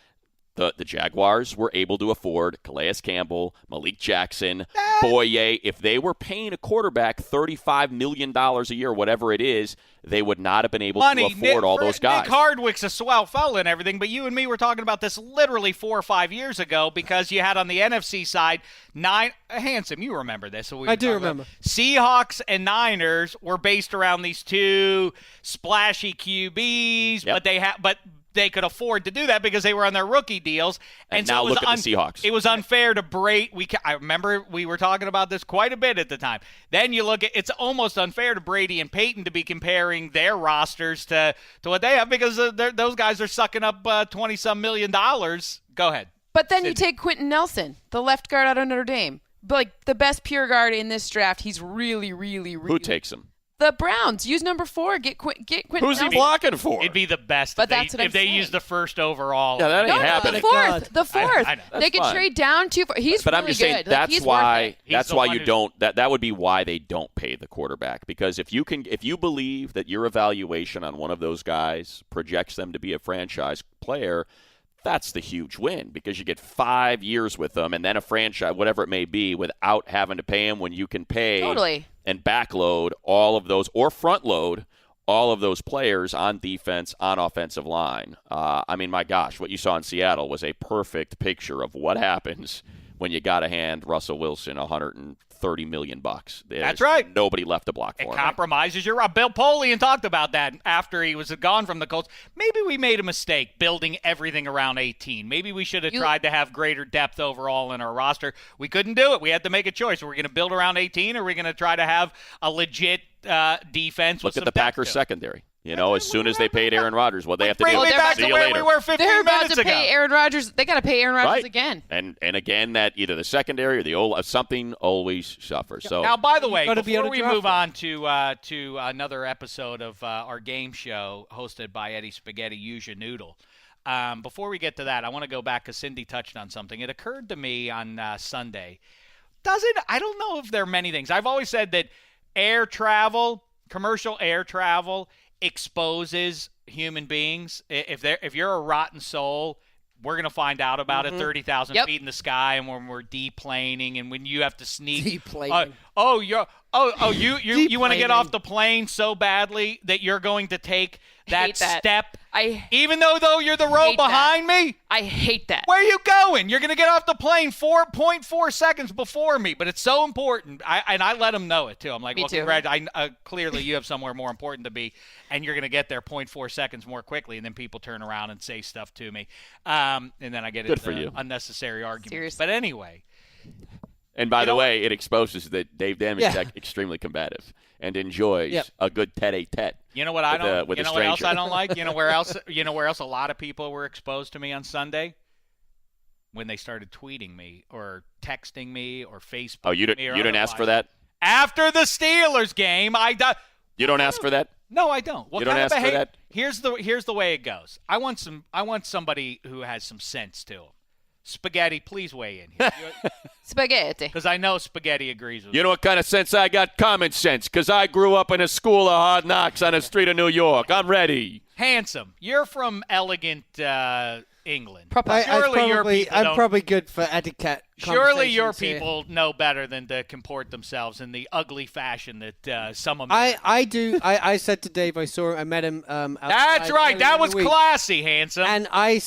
the Jaguars were able to afford Calais Campbell, Malik Jackson, Boye. If they were paying a quarterback $35 million a year, whatever it is, they would not have been able to afford all those guys. Nick Hardwick's a swell fella and everything, but you and me were talking about this literally 4 or 5 years ago because you had on the NFC side Handsome, you remember this. So I do remember. Seahawks and Niners were based around these 2 splashy QBs, but they could afford to do that because they were on their rookie deals. And so now it was look at the Seahawks. It was unfair to Brady. I remember we were talking about this quite a bit at the time. Then you look at it's almost unfair to Brady and Peyton to be comparing their rosters to what they have because those guys are sucking up $20-some million. Go ahead. But then you take Quentin Nelson, the left guard out of Notre Dame. like the best pure guard in this draft. He's really, really, really. Who takes him? The Browns. Use number 4. Get Quentin. Who's he blocking for? It'd be the best But that's what I'm if they saying. use the first overall. Yeah, that ain't happening. The fourth. I know. They could trade down too far. He's but really I'm just saying good. Like, that's he's why worth it. you don't. That would be why they don't pay the quarterback, because if you believe that your evaluation on one of those guys projects them to be a franchise player, that's the huge win, because you get 5 years with them and then a franchise, whatever it may be, without having to pay them when you can pay and backload all of those or front load all of those players on defense, on offensive line. I mean, my gosh, what you saw in Seattle was a perfect picture of what happens when you got to hand Russell Wilson $130 million. That's right. Nobody left to block for him. It compromises your route. Bill Polian talked about that after he was gone from the Colts. Maybe we made a mistake building everything around 18. Maybe we should have tried to have greater depth overall in our roster. We couldn't do it. We had to make a choice. We're going to build around 18, or we're going to try to have a legit defense. Look with at some the Packers secondary. You know, as soon as they paid Aaron Rodgers, what they have to do bring is me back see to you where later. we were 15 They're about minutes to ago. pay Aaron Rodgers. They got to pay Aaron Rodgers again. And again, that either the secondary or the old something always suffers. So now, by the way, gotta be before able to we draft move them. on to another episode of our game show hosted by Eddie Spaghetti, Ya Noodle. Before we get to that, I want to go back because Cindy touched on something. It occurred to me on Sunday. I don't know if there are many things. I've always said that commercial air travel exposes human beings. If you're a rotten soul, we're going to find out about it 30,000 feet in the sky, and when we're deplaning, and when you have to sneak. Deplaning. You want to get off the plane so badly that you're going to take that step, even though you're the row behind me? I hate that. Where are you going? You're going to get off the plane 4.4 seconds before me, but it's so important. I let them know it, too. I'm like, Me too. Clearly you have somewhere more important to be, and you're going to get there 0.4 seconds more quickly, and then people turn around and say stuff to me. And then I get into unnecessary arguments. Seriously. But anyway. And by the way, it exposes that Dave Dameshek extremely combative and enjoys a good tete-a-tete. You know what I don't? With you know what else I don't like? You know where else? You know where else a lot of people were exposed to me on Sunday? When they started tweeting me or texting me or Facebooking. Oh, you didn't ask for that? After the Steelers game, You don't ask for that? No, I don't. What you don't kind ask of for that? Here's the way it goes. I want somebody who has some sense to him. Spaghetti, please weigh in here. Spaghetti. Because I know Spaghetti agrees with me. You know what kind of sense I got? Common sense, because I grew up in a school of hard knocks on the street of New York. I'm ready. Handsome. You're from elegant England. I'm probably good for etiquette. Surely your conversations here. people know better than to comport themselves in the ugly fashion that some of I do. I said to Dave, I met him. That's right. That was classy, Handsome. And I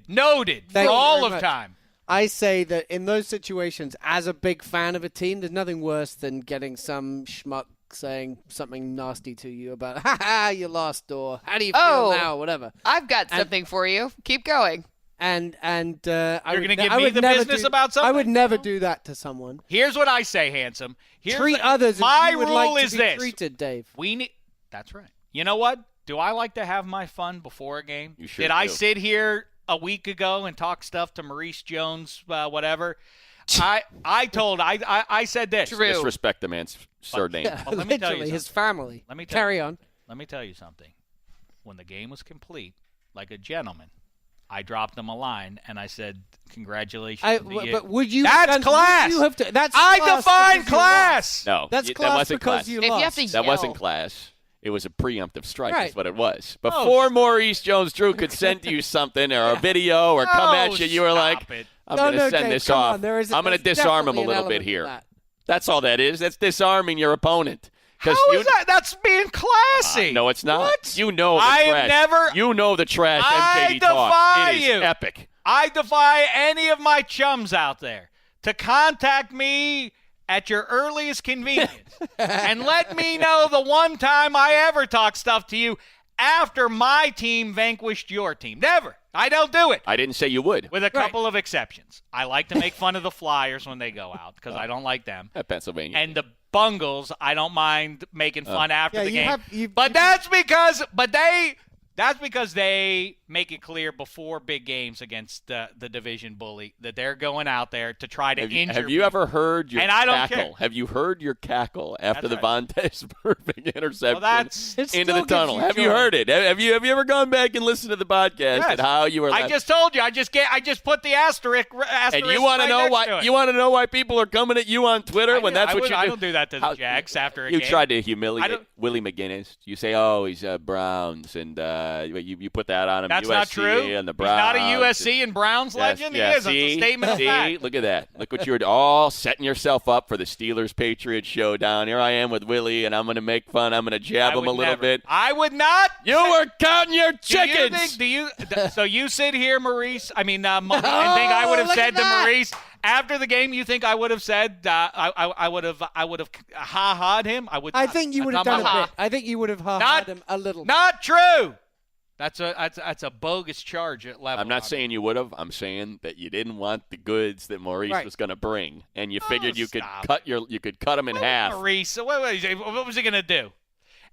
noted for all of time. I say that in those situations, as a big fan of a team, there's nothing worse than getting some schmuck saying something nasty to you about, you lost, or how do you feel now, whatever. I've got something for you. Keep going. You're going to give me the business about something? I would never do that to someone. Here's what I say, Handsome. Treat others my as you would rule like is to be this. treated, Dave. That's right. You know what? Do I like to have my fun before a game? You sure Did do. I sit here a week ago and talk stuff to Maurice Jones, whatever? I said this. True. Disrespect the man's surname. Yeah, Well, let me tell you literally, his something. family. Carry on. Let me tell you something. When the game was complete, like a gentleman, I dropped him a line and I said, "Congratulations." But would you? That's class. You have to, that's I class define because you class. No, That's that class wasn't because class. you If you lost. have to That yell. wasn't class. It was a preemptive strike. Right. Is what it was. Before Maurice Jones-Drew could send you something or a video or come at you, you were like, "I'm going to send Dave, this come off. on. There is I'm going to there's disarm him a definitely an little bit element of here." that. That's all that is. That's disarming your opponent. How is that? That's being classy. No, it's not. What? You know the I trash. have never. You know the trash I MJD talk. defy It is you. epic. I defy any of my chums out there to contact me at your earliest convenience and let me know the one time I ever talk stuff to you after my team vanquished your team. Never. I don't do it. I didn't say you would. With a couple of exceptions. I like to make fun of the Flyers when they go out because I don't like them. At Pennsylvania. And the Bungles, I don't mind making fun after the game. you But that's because they make it clear before big games against the division bully that they're going out there to try to injure. Have you ever heard your cackle? I don't care. Have you heard your cackle after That's the Vontaze perfect interception into the tunnel? Have you heard it? Have you ever gone back and listened to the podcast and how you were? I just told you. I just put the asterisk. And you want to know why? You want to know why people are coming at you on Twitter when that's what you do? I don't do that to the Jags after a game. You tried to humiliate Willie McGinnis. You say, "Oh, he's Browns," and you put that on him. That's USC not true. And the Browns. He's not a USC and Browns legend. Yes. He is. It's a statement of fact. Look at that. Look what you're all setting yourself up for the Steelers-Patriots showdown. Here I am with Willie, and I'm going to make fun. I'm going to jab him a little bit. I would not. You were counting your chickens. So you sit here, Maurice. I mean, and think I would have said to Maurice after the game. You think I would have said I would have ha-ha'd him? I think you would have done a bit. I think you would have ha-ha'd him a little. Not true. That's a bogus charge at level. I'm not saying you would have. I'm saying that you didn't want the goods that Maurice was going to bring, and you figured you could cut him in half. Maurice, what was he going to do?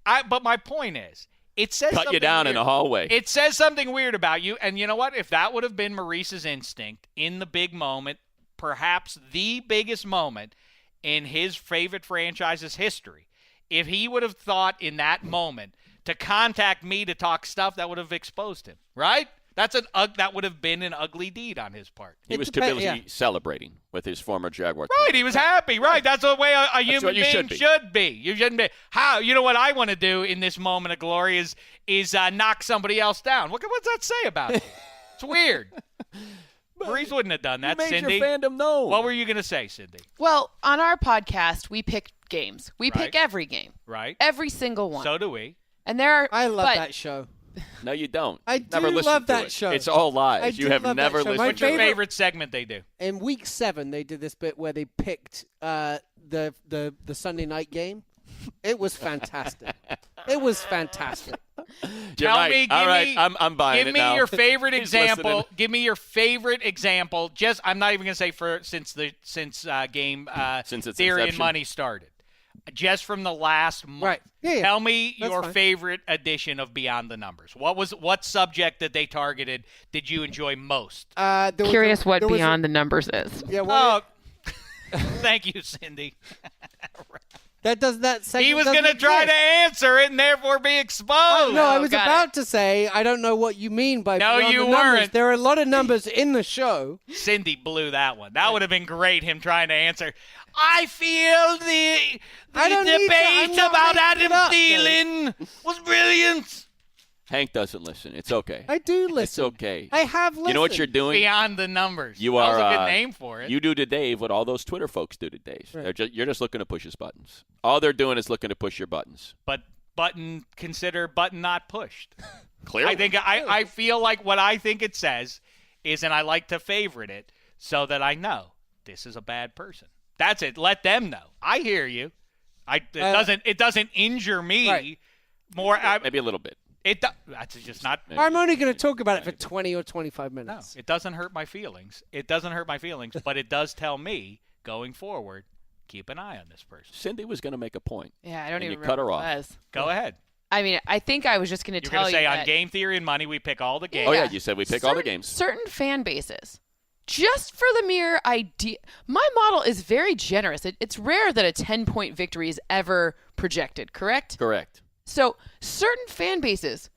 But my point is, it says cut you down in the hallway. It says something weird about you, and you know what? If that would have been Maurice's instinct in the big moment, perhaps the biggest moment in his favorite franchise's history, if he would have thought in that moment to contact me to talk stuff, that would have exposed him, right? That would have been an ugly deed on his part. He was too busy celebrating with his former Jaguar. Right, he was happy. Right, that's the way a human being should be. You shouldn't be. How? You know what I want to do in this moment of glory is knock somebody else down. What's that say about it? It's weird. Maurice wouldn't have done that, you made Cindy. Your fandom known. What were you going to say, Cindy? Well, on our podcast, we pick games. We pick every game. Right. Every single one. So do we. And there are. I love that show. No, you don't. I never do love that show. It's all lies. You have never listened to it. What's your favorite segment they do? In week 7, they did this bit where they picked the Sunday night game. It was fantastic. It was fantastic. Tell me, all right, I'm buying it now. Give me your favorite example. Listening. Give me your favorite example. Just I'm not even going to say since game since its Theory inception. and Money started. Just from the last month. Right. Yeah. Tell me That's your fine. favorite edition of Beyond the Numbers. What subject that they targeted did you enjoy most? Curious what Beyond the Numbers is. Yeah. Thank you, Cindy. That segment he was going to try to answer it and therefore be exposed. No, I was about to say I don't know what you mean by Beyond you the Numbers. weren't. There are a lot of numbers in the show. Cindy blew that one. That would have been great, him trying to answer. I feel the debate about Adam Thielen was brilliant. Hank doesn't listen. It's okay. I do listen. It's okay. I have listened. You know what you're doing? Beyond the Numbers. You that are was a good name for it. You do to Dave what all those Twitter folks do to Dave. Right. You're just looking to push his buttons. All they're doing is looking to push your buttons. But consider button not pushed. Clearly. I think I feel like what I think it says is, and I like to favorite it so that I know this is a bad person. That's it. Let them know. I hear you. It doesn't injure me right. more. Maybe a little bit. That's just not. I'm only going to talk about it for 20 or 25 minutes. No, it doesn't hurt my feelings. It doesn't hurt my feelings, but it does tell me going forward, keep an eye on this person. Cindy was going to make a point. Yeah, I don't even you cut her remember off. what it was. Go ahead. I mean, I think I was just going to tell you. You're going to say that on Game Theory and Money, we pick all the games. Oh, yeah, you said we pick all the games. Certain fan bases. Just for the mere idea. My model is very generous. It's rare that a 10-point victory is ever projected, correct? Correct. So certain fan bases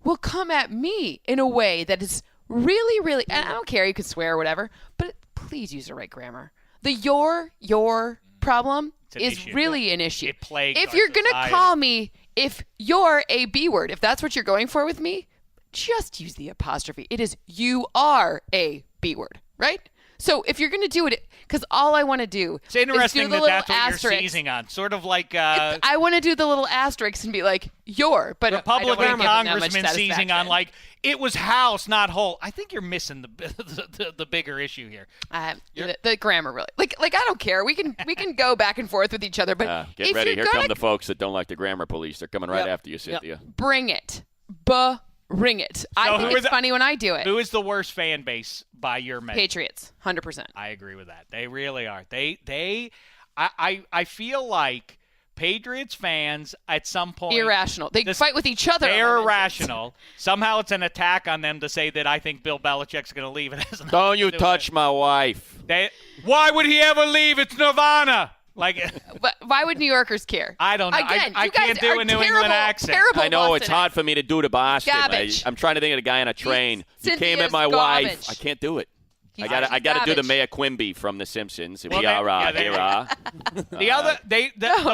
will come at me in a way that is really, really, and I don't care, you can swear or whatever, but please use the right grammar. The your problem is really an issue. It plagues if our you're going to society. call me, if you're a B word, if that's what you're going for with me, just use the apostrophe. It is you are a B word, right? So if you're going to do it, because all I want to do It's interesting is do the that's what asterisk. you're seizing on. Sort of like I want to do the little asterisk and be like, your, but Republican congressman congressman seizing on like, it was house, not whole. I think you're missing the bigger issue here. The grammar really. Like I don't care. We can go back and forth with each other, but get ready. Here come the folks that don't like the grammar police. They're coming right after you, Cynthia. Bring it. Bring it. I think it's funny when I do it. Who is the worst fan base by your measure? Patriots, 100%. I agree with that. They really are. I feel like Patriots fans at some point irrational. They fight with each other. They're irrational. Somehow it's an attack on them to say that I think Bill Belichick's going to leave. Don't you touch my wife. Why would he ever leave? It's Nirvana. But why would New Yorkers care? I don't know. Again, I can't do a New England accent. I know it's hard for me to do to Boston. Garbage. I'm trying to think of the guy on a train. He came at my garbage. wife. I can't do it. I got to do the Mayor Quimby from The Simpsons. The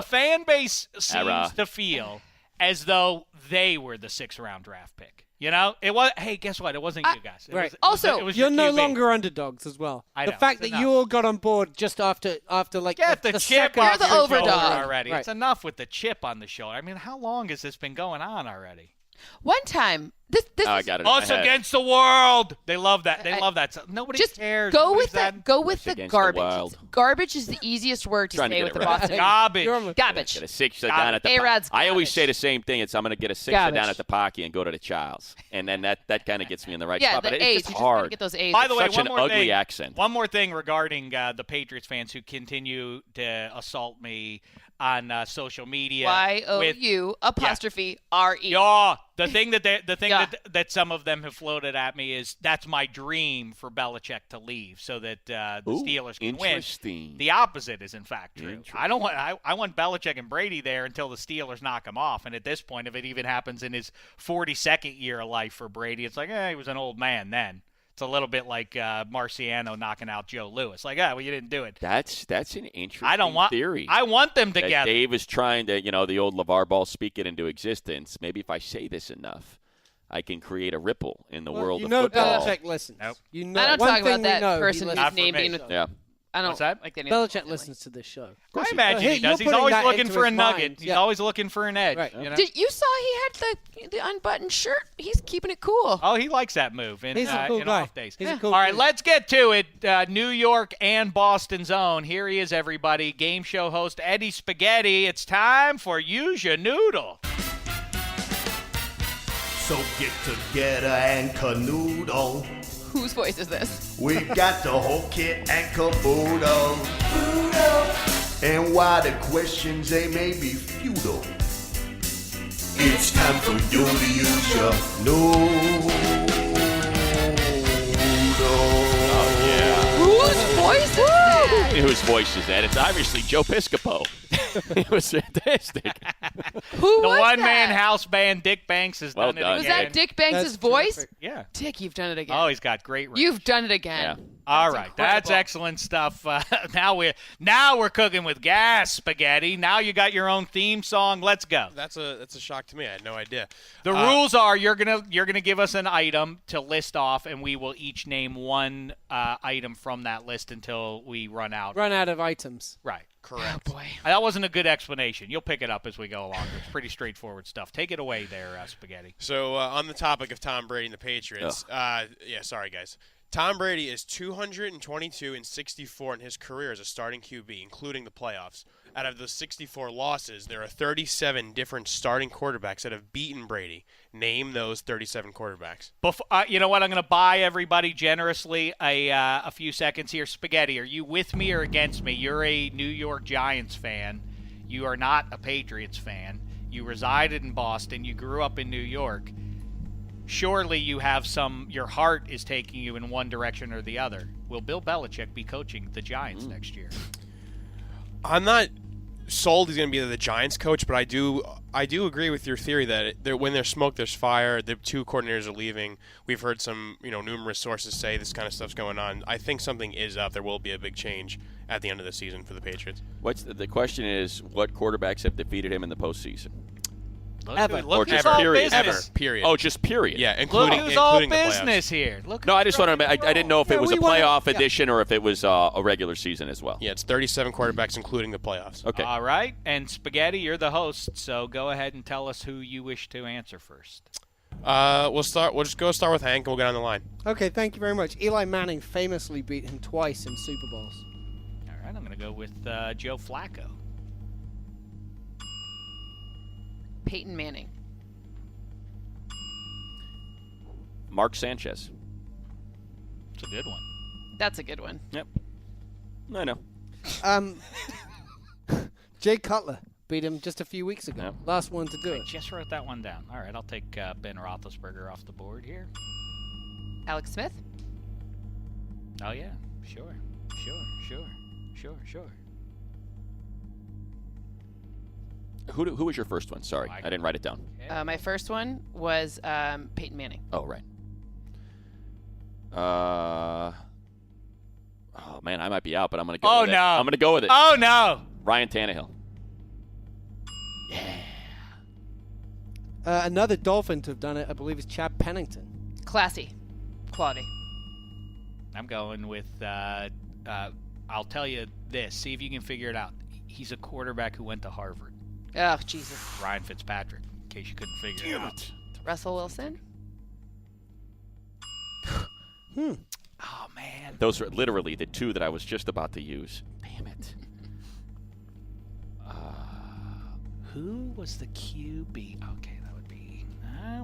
fan base seems to feel as though they were the 6th-round draft pick. You know, it was. Hey, guess what? It wasn't you guys. Also, you're no QB. longer underdogs as well. The fact that you all got on board just after like get the chip off the your shoulder overdog already. Right. It's enough with the chip on the shoulder. I mean, how long has this been going on already? One time, this I got it. Us against the world. They love that. They love that. So nobody just cares. Go with the garbage. The garbage is the easiest word to say with the Boston. Garbage. Garbage. Get a 6 down at the A-Rod's I always garbage. say the same thing. I'm going to get a 6 down at the Pocky and go to the Childs, and then that kind of gets me in the right spot. But the it's A's. just You hard. just get those A's. By the way, such an ugly accent. One more thing regarding the Patriots fans who continue to assault me on social media. YOU_RE. Yeah, the thing that some of them have floated at me is that's my dream for Belichick to leave so that the Steelers can win. The opposite is in fact true. I want Belichick and Brady there until the Steelers knock him off. And at this point, if it even happens in his 42nd year of life for Brady, it's like, he was an old man then. It's a little bit like Marciano knocking out Joe Louis. Like, you didn't do it. That's an interesting theory. I want them together. That Dave is trying to, the old LeVar Ball, speak it into existence. Maybe if I say this enough, I can create a ripple in the world of football. Belichick listens. Nope. You know, I don't talk about that person whose name being. Yeah. I don't. What's that? Like any Belichick listens to this show. I imagine he does. He's always looking for a nugget. He's always looking for an edge. Right. You know? You saw he had the unbuttoned shirt. He's keeping it cool. Oh, he likes that move in, He's a cool in guy. off days. He's a cool All right, dude. let's get to it. New York and Boston's own. Here he is, everybody. Game show host Eddie Spaghetti. It's time for Ya Noodle. So get together and canoodle. Whose voice is this? We've got the whole kit and caboodle. And while the questions, they may be futile, it's time for you to use your noodle. Oh, yeah. Whose voice is that? Whose voice is that? It's obviously Joe Piscopo. It was fantastic. Who was The one-man that? house band, Dick Banks, has Well done it done. Was again. that Dick Banks' voice? terrific. Yeah. Dick, you've done it again. Oh, he's got great range. You've done it again. Yeah. All right, that's excellent stuff. Now we're cooking with gas, Spaghetti. Now you got your own theme song. Let's go. That's a shock to me. I had no idea. The rules are you're gonna give us an item to list off, and we will each name one item from that list until we run out. Run out of items. Right. Correct. Oh, boy. That wasn't a good explanation. You'll pick it up as we go along. It's pretty straightforward stuff. Take it away there, Spaghetti. So on the topic of Tom Brady and the Patriots, sorry guys. Tom Brady is 222-64 in his career as a starting QB, including the playoffs. Out of those 64 losses, there are 37 different starting quarterbacks that have beaten Brady. Name those 37 quarterbacks. You know what? I'm going to buy everybody generously a few seconds here. Spaghetti, are you with me or against me? You're a New York Giants fan. You are not a Patriots fan. You resided in Boston. You grew up in New York. Surely you have your heart is taking you in one direction or the other. Will Bill Belichick be coaching the Giants next year? I'm not sold he's going to be the Giants coach, but I do agree with your theory that when there's smoke, there's fire. The two coordinators are leaving. We've heard some, numerous sources say this kind of stuff's going on. I think something is up. There will be a big change at the end of the season for the Patriots. The question is, what quarterbacks have defeated him in the postseason? Look who's ever. all Period. business. Ever. Period. Oh, just period. Yeah, Look including who's all the playoffs. business here. Look. No, I just wanted to. I didn't know if it was a we wanna- playoff edition or if it was a regular season as well. Yeah, it's 37 quarterbacks, including the playoffs. Okay. All right, and Spaghetti, you're the host, so go ahead and tell us who you wish to answer first. We'll start with Hank, and we'll get on the line. Okay, thank you very much. Eli Manning famously beat him twice in Super Bowls. All right, I'm going to go with Joe Flacco. Peyton Manning. Mark Sanchez. It's a good one. That's a good one. Yep. I know. Jay Cutler beat him just a few weeks ago. Yep. Last one to do it. I just wrote that one down. All right, I'll take Ben Roethlisberger off the board here. Alex Smith? Oh, yeah. Sure. Who was your first one? Sorry, I didn't write it down. My first one was Peyton Manning. Oh, right. Oh, man, I might be out, but I'm going to go with it. I'm going to go with it. Oh, no. Ryan Tannehill. Another Dolphin to have done it, I believe, is Chad Pennington. Classy. Quality. I'm going with, I'll tell you this. See if you can figure it out. He's a quarterback who went to Harvard. Oh, Jesus. Ryan Fitzpatrick, in case you couldn't figure it out. Russell Wilson? Oh, man. Those are literally the two that I was just about to use. Damn it. Who was the QB? Okay, that would be...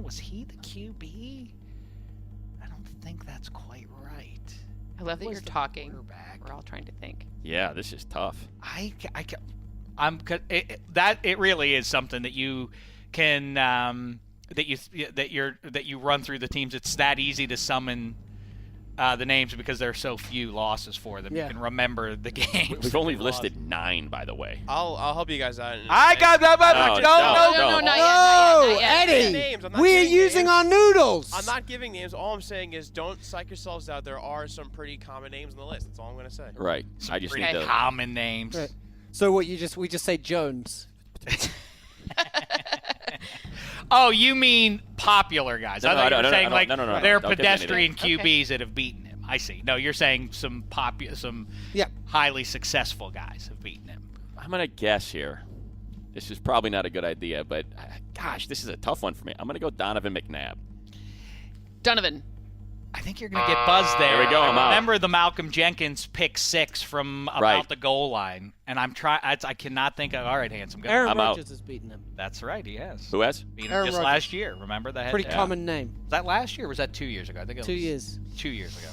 was he the QB? I don't think that's quite right. I love that you're talking. We're all trying to think. Yeah, this is tough. It really is something that you can that you run through the teams. It's that easy to summon the names because there are so few losses for them. Yeah. You can remember the games. We've only listed 9, by the way. I'll help you guys out. I got that. No, not yet. Eddie, names. I'm not we're giving using names. our noodles. I'm not giving names. All I'm saying is don't psych yourselves out. There are some pretty common names on the list. That's all I'm going to say. Right. I just need to... common names. Right. So what we just say Jones. Oh, you mean popular guys? No, I thought you were saying they're Don't give me pedestrian anything. QBs that have beaten him. I see. No, you're saying some highly successful guys have beaten him. I'm going to guess here. This is probably not a good idea, but gosh, this is a tough one for me. I'm going to go Donovan McNabb. Donovan. I think you're going to get buzzed there. There we go. I'm out. Remember the Malcolm Jenkins pick 6 from about the goal line, and I'm trying. I cannot think of. All right, handsome guy. Aaron I'm Rodgers out. has beaten him. That's right, he has. Who has? Beat him Aaron just Rodgers. last year. Remember that? Pretty common name. Was that last year? Or was that 2 years ago? I think it 2 was years. 2 years ago.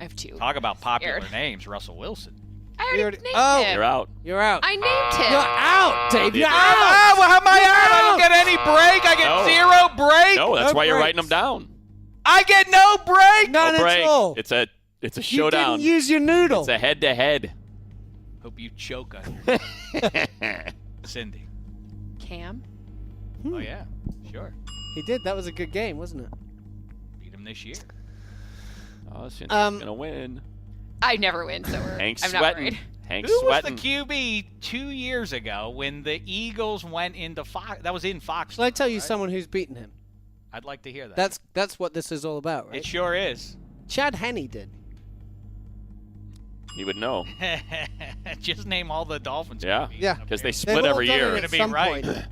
I have 2. Talk about popular Scared. names. Russell Wilson. I already named him. You're out. You're out. I named him. You're out, Dave. You're Yeah. out. Well, how am I out? I don't get any break. I get 0 break. No, that's No why you're breaks. writing them down. I get no break. None No break. at all. It's a You showdown. didn't use your noodle. It's a head-to-head. Hope you choke on your Cindy. Cam. Oh, yeah. Sure. He did. That was a good game, wasn't it? Beat him this year. Oh, Cindy's going to win. I never win, so Hank's I'm not sweating. worried. Hank's Who sweating. was the QB 2 years ago when the Eagles went into Fox? That was in Fox. Shall I tell you someone who's beaten him? I'd like to hear that. That's what this is all about, right? It sure is. Chad Henne did. He would know. Just name all the Dolphins. Yeah. QBs Yeah. up Because here. they split They've all every done it year. Gonna at be some right. point.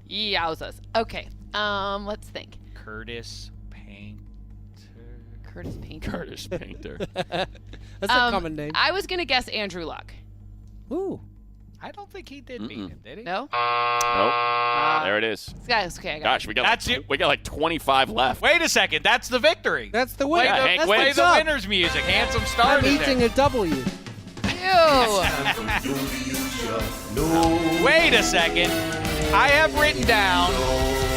Yowzas. Okay. Let's think. Curtis Painter. Curtis Painter. Curtis Painter. That's a common name. I was gonna guess Andrew Luck. Ooh. I don't think he did beat him, did he? No. Nope. There it is. Guys, okay. I got Gosh, we got That's like, it. we got like 25 left. Wait a second. That's the victory. That's the Play winner. Yeah, Hank the, wins. play the What's up? winner's music. Handsome I'm started eating there. a W. Ew. Wait a second. I have written down.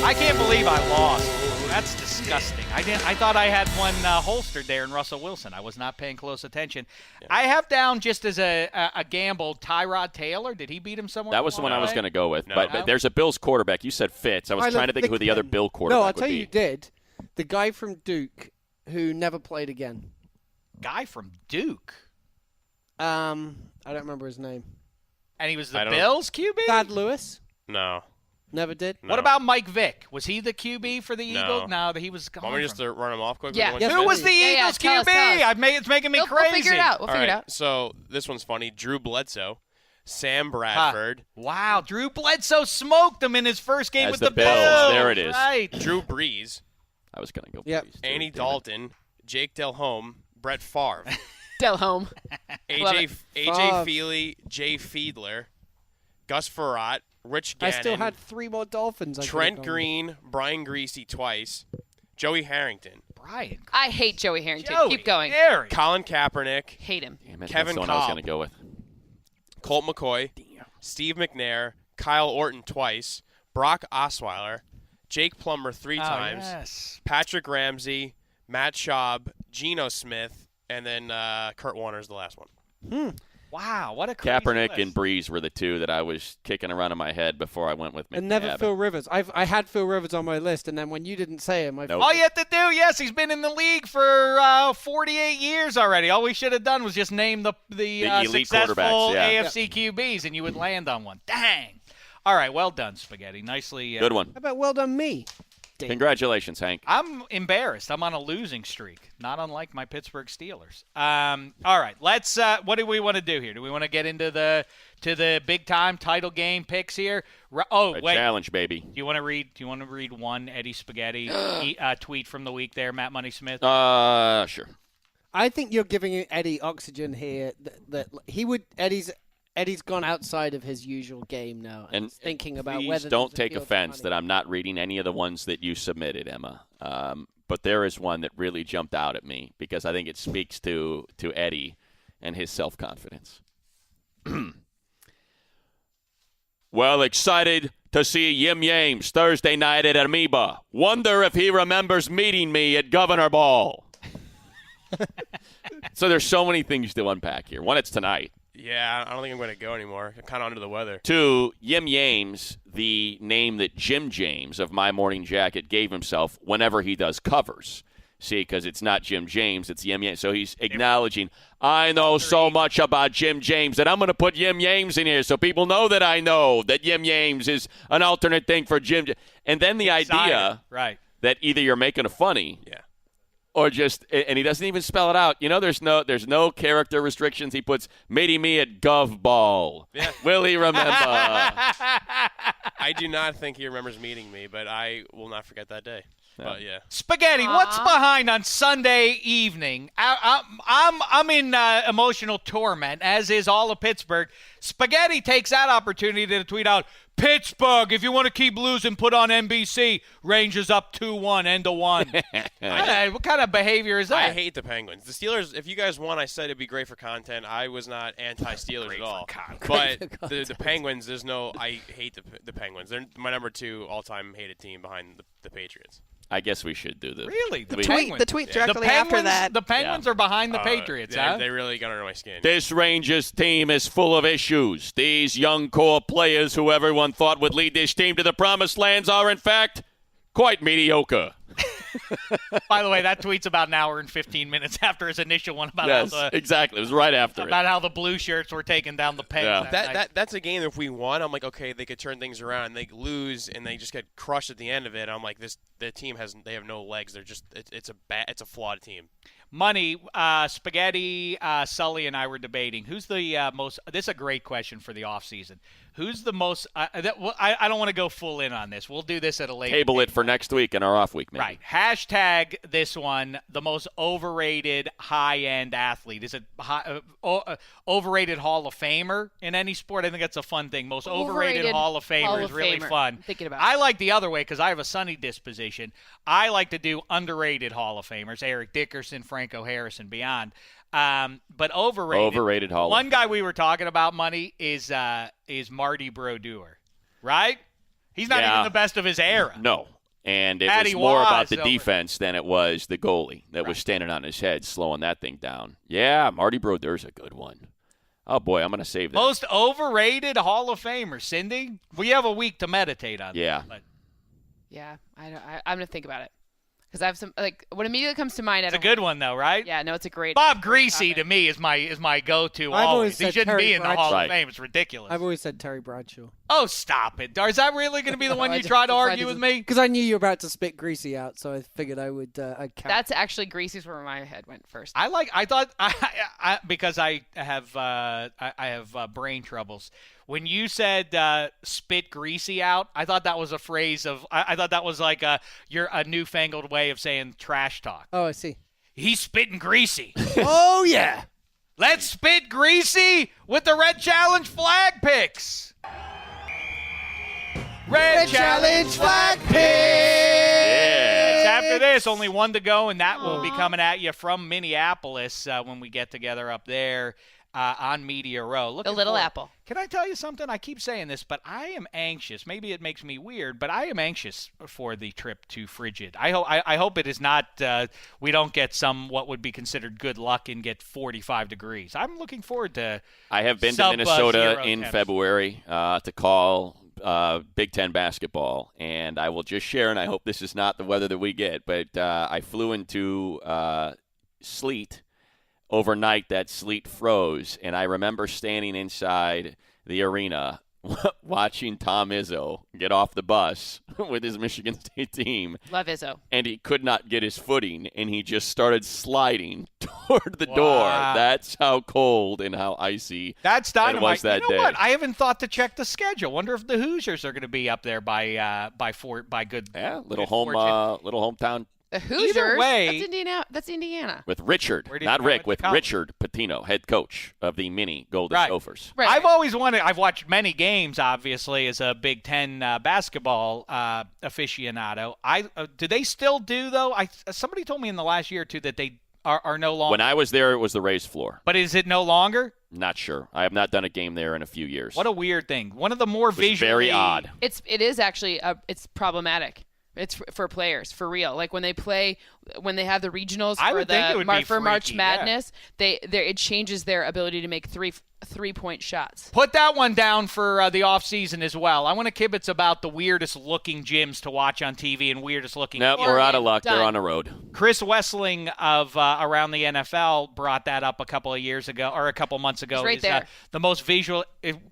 I can't believe I lost. That's disgusting. I thought I had one holstered there in Russell Wilson. I was not paying close attention. Yeah. I have down just as a gamble Tyrod Taylor. Did he beat him somewhere? That was the one I was going to go with. No. But there's a Bills quarterback. You said Fitz. I was trying to think of who the other Bill quarterback No, I'll would tell be. you who did. The guy from Duke who never played again. Guy from Duke. I don't remember his name. And he was the Bills QB? Thad Lewis. No. Never did. No. What about Mike Vick? Was he the QB for the Eagles? No, he was gone. Want me just to run him off quickly? Yeah. Who was the Eagles QB? It's making me crazy. We'll figure it out. We'll figure it out. So this one's funny. Drew Bledsoe, Sam Bradford. Wow, Drew Bledsoe smoked him in his first game As with the the Bills. There it is. Right. Drew Brees, I was going to go. Yep. Brees, too. Andy Damn it. Dalton, Jake Delhomme, Brett Favre, Delhomme. AJ Favre. Feely, Jay Fiedler, Gus Farrat, Rich Gannon, I still had 3 more Dolphins. Trent Green, Brian Greasy twice, Joey Harrington, Brian. I hate Joey Harrington. Joey Keep going. Harry. Colin Kaepernick, Hate him. Damn it, Kevin that's the one I was Kolb. going to go with. Colt McCoy, Steve McNair, Kyle Orton twice, Brock Osweiler, Jake Plummer 3 times, yes. Patrick Ramsey, Matt Schaub, Geno Smith, and then Kurt Warner's the last one. Wow, what a crazy Kaepernick list. and Breeze were the two that I was kicking around in my head before I went with McNabb. And never Phil Rivers. I had Phil Rivers on my list, and then when you didn't say him, Nope. All you have to do, yes, he's been in the league for 48 years already. All we should have done was just name the elite successful quarterbacks, yeah. AFC QBs, and you would land on one. Dang. All right, well done, Spaghetti. Nicely. Good one. How about well done me? Dave. Congratulations, Hank. I'm embarrassed. I'm on a losing streak, not unlike my Pittsburgh Steelers. All right, let's. What do we want to do here? Do we want to get into the big time title game picks here? Wait, challenge, baby. Do you want to read one Eddie Spaghetti tweet from the week there, Matt Money Smith? Sure. I think you're giving Eddie oxygen here. That he would. Eddie's gone outside of his usual game now and thinking about whether. Don't take offense that I'm not reading any of the ones that you submitted, Emma. But there is one that really jumped out at me because I think it speaks to Eddie and his self-confidence. Well, excited to see Yim Yames Thursday night at Amoeba. Wonder if he remembers meeting me at Governor Ball. So there's so many things to unpack here. One, it's tonight. Yeah, I don't think I'm going to go anymore. I'm kind of under the weather. 2, Yim Yames, the name that Jim James of My Morning Jacket gave himself whenever he does covers. See, because it's not Jim James, it's Yim Yames. So he's acknowledging, I know so much about Jim James that I'm going to put Yim Yames in here so people know that I know that Yim Yames is an alternate thing for Jim. And then the idea that either you're making a funny or just, and he doesn't even spell it out. You know, there's no character restrictions. He puts, meeting me at Gov Ball. Yeah. Will he remember? I do not think he remembers meeting me, but I will not forget that day. But yeah, Spaghetti, what's behind on Sunday evening? I'm in emotional torment, as is all of Pittsburgh. Spaghetti takes that opportunity to tweet out, Pittsburgh, if you want to keep losing, put on NBC. Rangers up 2-1, end of 1. What kind of behavior is that? I hate the Penguins. The Steelers, if you guys won, I said it'd be great for content. I was not anti-Steelers at all. But the Penguins, I hate the Penguins. They're my number 2 all-time hated team behind the Patriots. I guess we should do this. Really? The tweet directly after that. The Penguins are behind the Patriots, huh? They really got under my skin. This Rangers team is full of issues. These young core players who everyone thought would lead this team to the promised lands are, in fact, quite mediocre. By the way, that tweet's about an hour and 15 minutes after his initial one about exactly. It was right after about how the blue shirts were taking down the Penguins. That's a game. If we won, I'm like, okay, they could turn things around. They lose and they just get crushed at the end of it. I'm like, the team they have no legs. They're just it's a flawed team. Money, Spaghetti, Sully, and I were debating who's the most. This is a great question for the offseason. Who's the most? I don't want to go full in on this. We'll do this at a later. Table it for next week in our off week, maybe. Right. Hashtag this one, the most overrated high-end athlete. Is it overrated Hall of Famer in any sport? I think that's a fun thing. Most overrated Hall of Famer is really fun. Thinking about I like the other way because I have a sunny disposition. I like to do underrated Hall of Famers, Eric Dickerson, Franco Harris, and beyond. But overrated Hall. One guy we were talking about, Money, is Marty Brodeur, right? He's not even the best of his era. No. And it was more about the defense than it was the goalie that was standing on his head, slowing that thing down. Yeah, Marty Brodeur's a good one. Oh, boy, I'm going to save that. Most overrated Hall of Famer, Cindy? We have a week to meditate on that. Yeah, I'm going to think about it. Because I have some, what immediately comes to mind. It's a good one, though, right? Yeah, no, it's a great. Bob Greasy, to me, is my go-to always. He shouldn't be in the Hall of Fame. It's ridiculous. I've always said Terry Bradshaw. Oh, stop it. Is that really going to be the one you try to argue with me? Because I knew you were about to spit Greasy out, so I figured I'd That's actually Greasy's where my head went first. Because I have brain troubles. When you said spit Greasy out, I thought that was a phrase of. I thought that was like a newfangled way of saying trash talk. Oh, I see. He's spitting Greasy. Oh yeah. Let's spit Greasy with the Red Challenge flag picks. Red Challenge flag picks. Yeah. After this, only one to go, and that will be coming at you from Minneapolis when we get together up there. on Media Row. The Little Apple. Can I tell you something? I keep saying this, but I am anxious. Maybe it makes me weird, but I am anxious for the trip to Frigid. I hope it is not. We don't get what would be considered good luck and get 45 degrees. I'm looking forward to. I have been to Minnesota in February to call Big Ten basketball, and I will just share, and I hope this is not the weather that we get, but I flew into sleet. Overnight, that sleet froze, and I remember standing inside the arena watching Tom Izzo get off the bus with his Michigan State team. Love Izzo. And he could not get his footing, and he just started sliding toward the door. That's how cold and how icy It was that day. What? I haven't thought to check the schedule. Wonder if the Hoosiers are going to be up there by good. Yeah, little hometown. The Hoosiers? Either way, that's Indiana. With Richard, not Rick, with Richard Pitino, head coach of the mini Golden Gophers. Right. I've always wanted. I've watched many games, obviously, as a Big Ten basketball aficionado. Do they still do though? Somebody told me in the last year or two that they are no longer. When I was there, it was the raised floor. But is it no longer? Not sure. I have not done a game there in a few years. What a weird thing. One of the more visually very odd. It is actually it's problematic. It's for players, for real. Like when they have the regionals for March Madness, it changes their ability to make three-point shots. Put that one down for the off season as well. I want to kibitz about the weirdest looking gyms to watch on TV and weirdest looking. Nope, we're out of luck. They're on the road. Chris Wessling of Around the NFL brought that up a couple of months ago. He's right there. The most visual.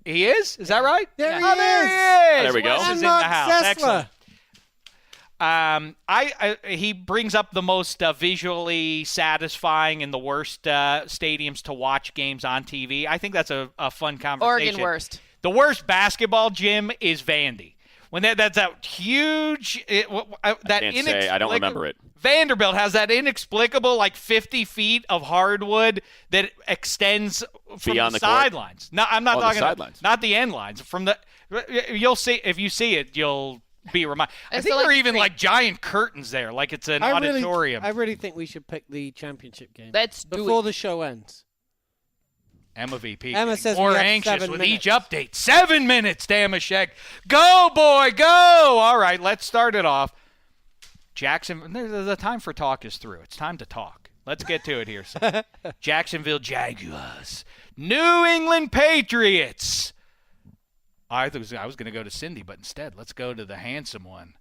He is? Is that right? There he is. There we go. Wes is in the house. Excellent. He brings up the most visually satisfying and the worst stadiums to watch games on TV. I think that's a fun conversation. Oregon worst. The worst basketball gym is Vandy. When that's that huge, I don't remember it. Vanderbilt has that inexplicable 50 feet of hardwood that extends from beyond the sidelines. No, I'm not talking sidelines. Not the end lines. You'll see if you see it, you'll be reminded. I think there are even giant curtains there, like it's an auditorium. I really think we should pick the championship game. Let's do before it. the show ends. Emma VP. Emma says more we have anxious 7 with minutes. each update. 7 minutes, Dameshek. Go, boy, go. All right, let's start it off. Jackson, the time for talk is through. It's time to talk. Let's get to it here. Jacksonville Jaguars. New England Patriots. I was going to go to Cindy, but instead, let's go to the handsome one.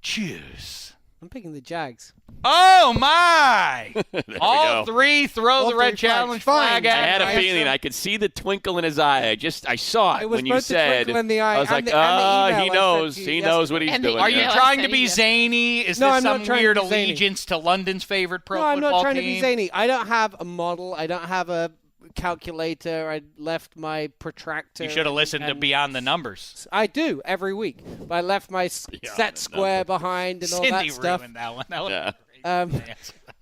Cheers. I'm picking the Jags. Oh, my! All go. three throw the red challenge flag at I had a him. feeling. I could see the twinkle in his eye. I saw it when you both the said. twinkle in the eye I was and like, the email he I knows. sent to you He knows what he's And the doing. Are you Yeah. trying to be zany? Is No, this I'm not some trying to weird be zany. allegiance to London's favorite pro No, I'm football not trying team? to be zany. I don't have a model. I don't have a calculator. I left my protractor. You should have listened to and- Beyond the Numbers. I do every week. But I left my set square behind and all Cindy that stuff. ruined that one. That was Yeah.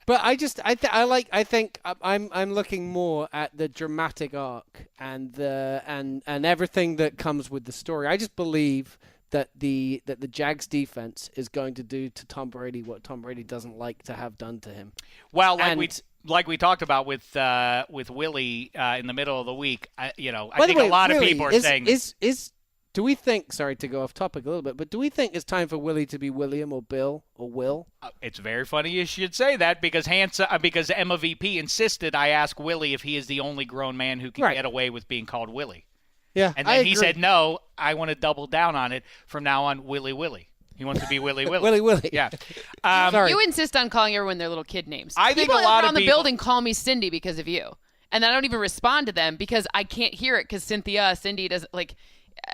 But I think I'm looking more at the dramatic arc and everything that comes with the story. I just believe that the Jags defense is going to do to Tom Brady what Tom Brady doesn't like to have done to him. Well, like we talked about with Willie in the middle of the week, I think a lot of people are saying do we think, sorry to go off topic a little bit, but do we think it's time for Willie to be William or Bill or Will? It's very funny you should say that because Emma VP insisted I ask Willie if he is the only grown man who can get away with being called Willie. Yeah, and then he said, no, I want to double down on it. From now on, Willie. He wants to be Willie. Willie. Yeah. Sorry. You insist on calling everyone their little kid names. I think people a lot around of the building call me Cindy because of you. And I don't even respond to them because I can't hear it because Cindy doesn't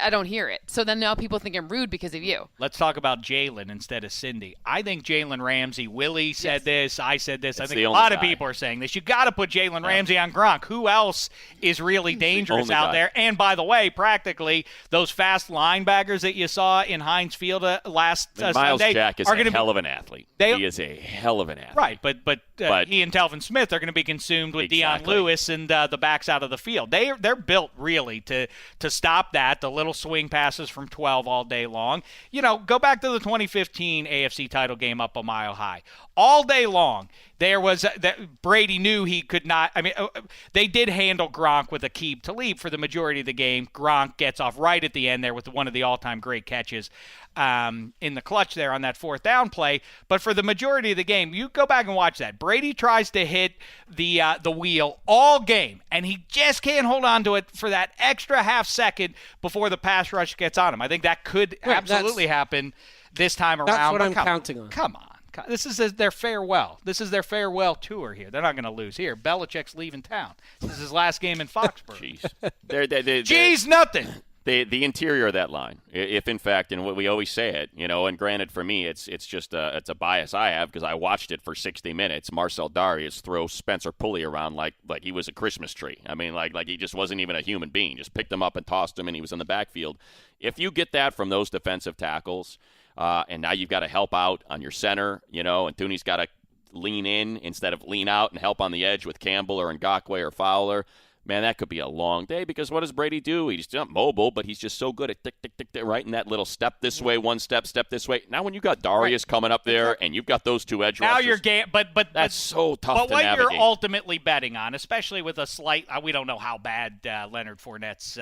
I don't hear it. So then now people think I'm rude because of you. Let's talk about Jalen instead of Cindy. I think Jalen Ramsey, Willie said this, I said this. I think a lot of people are saying this. You got to put Jalen Ramsey on Gronk. Who else is really dangerous out there? And by the way, practically, those fast linebackers that you saw in Heinz Field last Miles Sunday Jack is a hell of an athlete. He is a hell of an athlete. Right, but he and Telvin Smith are going to be consumed with Deion Lewis and the backs out of the field. They're built really to stop that, the little swing passes from 12 all day long. Go back to the 2015 AFC title game up a mile high. All day long, there was that Brady knew he could not. I mean, they did handle Gronk with Aqib Talib for the majority of the game. Gronk gets off right at the end there with one of the all-time great catches in the clutch there on that fourth down play. But for the majority of the game, you go back and watch that. Brady tries to hit the wheel all game, and he just can't hold on to it for that extra half second before the pass rush gets on him. I think that could absolutely happen this time around. That's what I'm counting on. Come on. This is their farewell. This is their farewell tour here. They're not going to lose here. Belichick's leaving town. This is his last game in Foxborough. Jeez. Jeez, nothing. The interior of that line, if in fact, and what we always say it, and granted for me, it's just it's a bias I have because I watched it for 60 minutes. Marcel Darius throw Spencer Pulley around like he was a Christmas tree. I mean, like he just wasn't even a human being. Just picked him up and tossed him, and he was in the backfield. If you get that from those defensive tackles, and now you've got to help out on your center, and Thuney's got to lean in instead of lean out and help on the edge with Campbell or Ngakoue or Fowler. Man, that could be a long day because what does Brady do? He's not mobile, but he's just so good at tick, tick, tick, tick, right in that little step this way, one step this way. Now when you got Darius coming up there and you've got those two edge rushers. Now you're but that's so tough to navigate. But what you're ultimately betting on, especially with a slight we don't know how bad Leonard Fournette's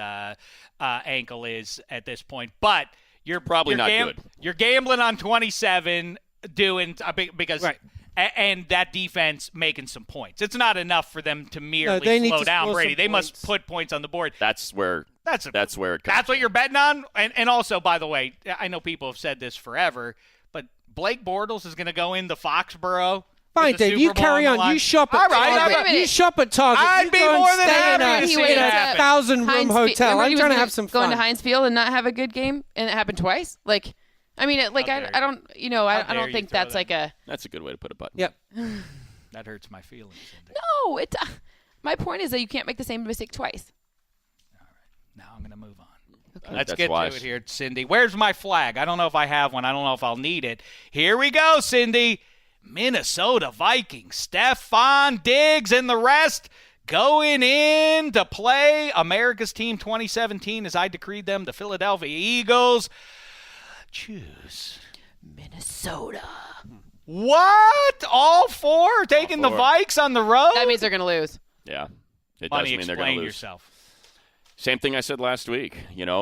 ankle is at this point, but you're probably not good. You're gambling on 27 because and that defense making some points. It's not enough for them to merely slow down Brady. They must put points on the board. That's where it comes. That's what you're betting on. And also, by the way, I know people have said this forever, but Blake Bortles is going to go into Foxborough. Fine, Dave, you carry on. You shop at Target. You shop at Target. I'd be more than happy to see it happen. 1,000-room hotel. I'm trying to have some fun. Going to Heinz Field and not have a good game, and it happened twice? Like, I mean, I don't, I don't think that's like a. That's a good way to put it, button. Yep. That hurts my feelings. No, my point is that you can't make the same mistake twice. All right, now I'm going to move on. Okay. Let's get to it here, Cindy. Where's my flag? I don't know if I have one. I don't know if I'll need it. Here we go, Cindy. Minnesota Vikings, Stephon Diggs and the rest going in to play America's Team 2017 as I decreed them, the Philadelphia Eagles. Choose Minnesota. What? All four taking the Vikes on the road? That means they're going to lose. Yeah. It does mean they're going to lose. Yourself. Same thing I said last week,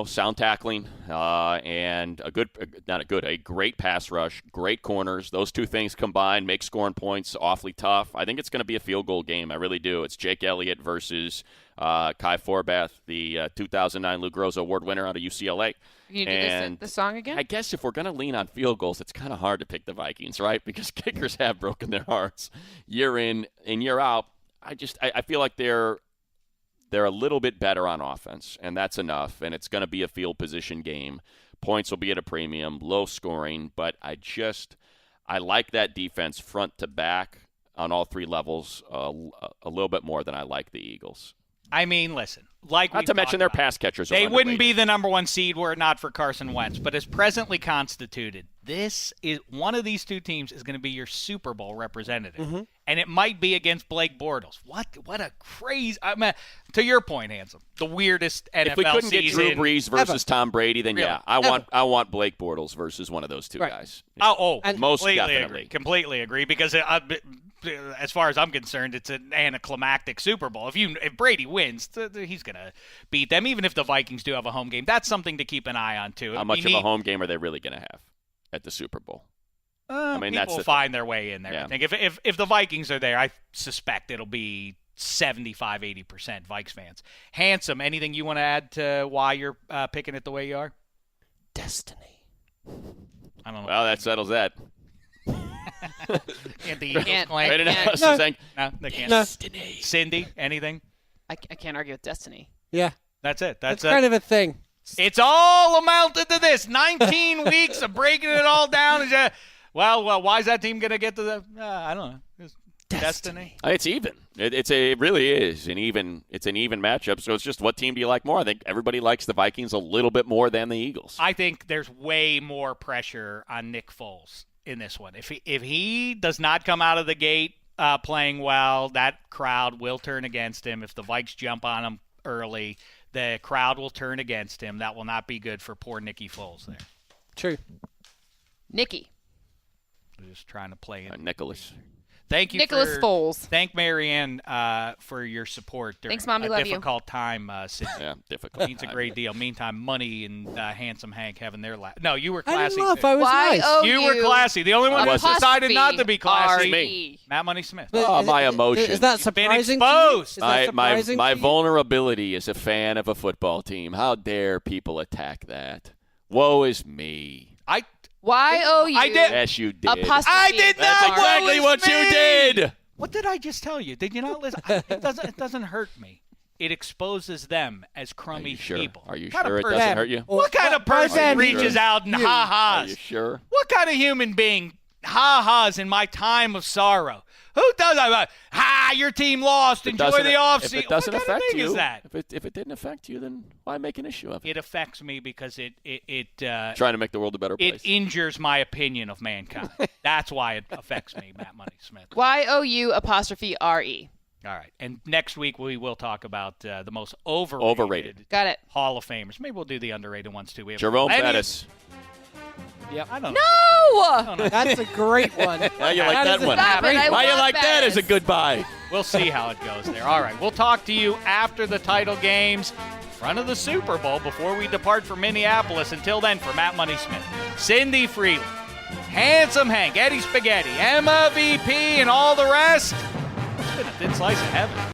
sound tackling and a great pass rush, great corners. Those two things combined make scoring points awfully tough. I think it's going to be a field goal game. I really do. It's Jake Elliott versus Kai Forbath, the 2009 Lou Groza Award winner out of UCLA. You do the song again? I guess if we're going to lean on field goals, it's kind of hard to pick the Vikings, right? Because kickers have broken their hearts year in and year out. I feel like they're a little bit better on offense, and that's enough, and it's going to be a field position game. Points will be at a premium, low scoring, but I like that defense front to back on all three levels a little bit more than I like the Eagles. I mean, listen, not to mention their pass catchers. They wouldn't be the number one seed were it not for Carson Wentz, but as presently constituted, this is one of these two teams is going to be your Super Bowl representative, and it might be against Blake Bortles. What a crazy! I mean, to your point, Handsome, the weirdest NFL season. If we couldn't get Drew Brees versus Tom Brady, then I want Blake Bortles versus one of those two guys. And most definitely definitely, completely agree because as far as I'm concerned, it's an anticlimactic Super Bowl. If Brady wins, he's going to beat them, even if the Vikings do have a home game. That's something to keep an eye on, too. How much of a home game are they really going to have at the Super Bowl? People will find their way in there. Yeah. I think if the Vikings are there, I suspect it'll be 75-80% Vikes fans. Handsome, anything you want to add to why you're picking it the way you are? Destiny. I don't know. Well, that settles that. Can't the Eagles claim? No, they can't. Destiny. Cindy, anything? I can't argue with destiny. Yeah. That's it. That's kind of a thing. It's all amounted to this. 19 weeks of breaking it all down. Well, why is that team going to get to the I don't know. It's destiny. It's even. It really is an even matchup. So it's just what team do you like more? I think everybody likes the Vikings a little bit more than the Eagles. I think there's way more pressure on Nick Foles in this one. If he does not come out of the gate playing well, that crowd will turn against him. If the Vikes jump on him early, the crowd will turn against him. That will not be good for poor Nicky Foles there. True. Nicky. We're just trying to play it. Nicholas. Thank you, Nicholas Foles. Thank Marianne for your support during Thanks, Mom. We love you. difficult time. Yeah, difficult. Means a great deal. Meantime, Money and Handsome Hank having their laugh. No, you were classy. I didn't laugh. I was nice. You were classy. The only one who decided not to be classy. Me. Matt Money Smith. Oh, my emotions. Is that surprising? Been exposed. To you? Is that surprising my to you? vulnerability as a fan of a football team. How dare people attack that? Woe is me. Y-O-U. I did. Yes, you did. I did not. That's exactly what you did. What did I just tell you? Did you not listen? It doesn't hurt me. It exposes them as crummy people. Are you sure it doesn't hurt you? What kind of person reaches out and ha-has? Are you sure? What kind of human being ha-has in my time of sorrow? Who does that? Your team lost. Enjoy the offseason. If it doesn't what kind affect of thing you, is that? if it didn't affect you, then why make an issue of it? It affects me because it trying to make the world a better place. It injures my opinion of mankind. That's why it affects me, Matt Money Smith. Y-O-U_R-E. All right. And next week we will talk about the most overrated. Got it. Hall of Famers. Maybe we'll do the underrated ones too. We have Jerome Bettis. Yep. I don't know. No! That's a great one. How you like that one? Why you like that as a goodbye? We'll see how it goes there. All right. We'll talk to you after the title games, in front of the Super Bowl, before we depart for Minneapolis. Until then, for Matt Money Smith, Cindy Frelund, Handsome Hank, Eddie Spaghetti, Emma VP, and all the rest, it's been a thin slice of heaven.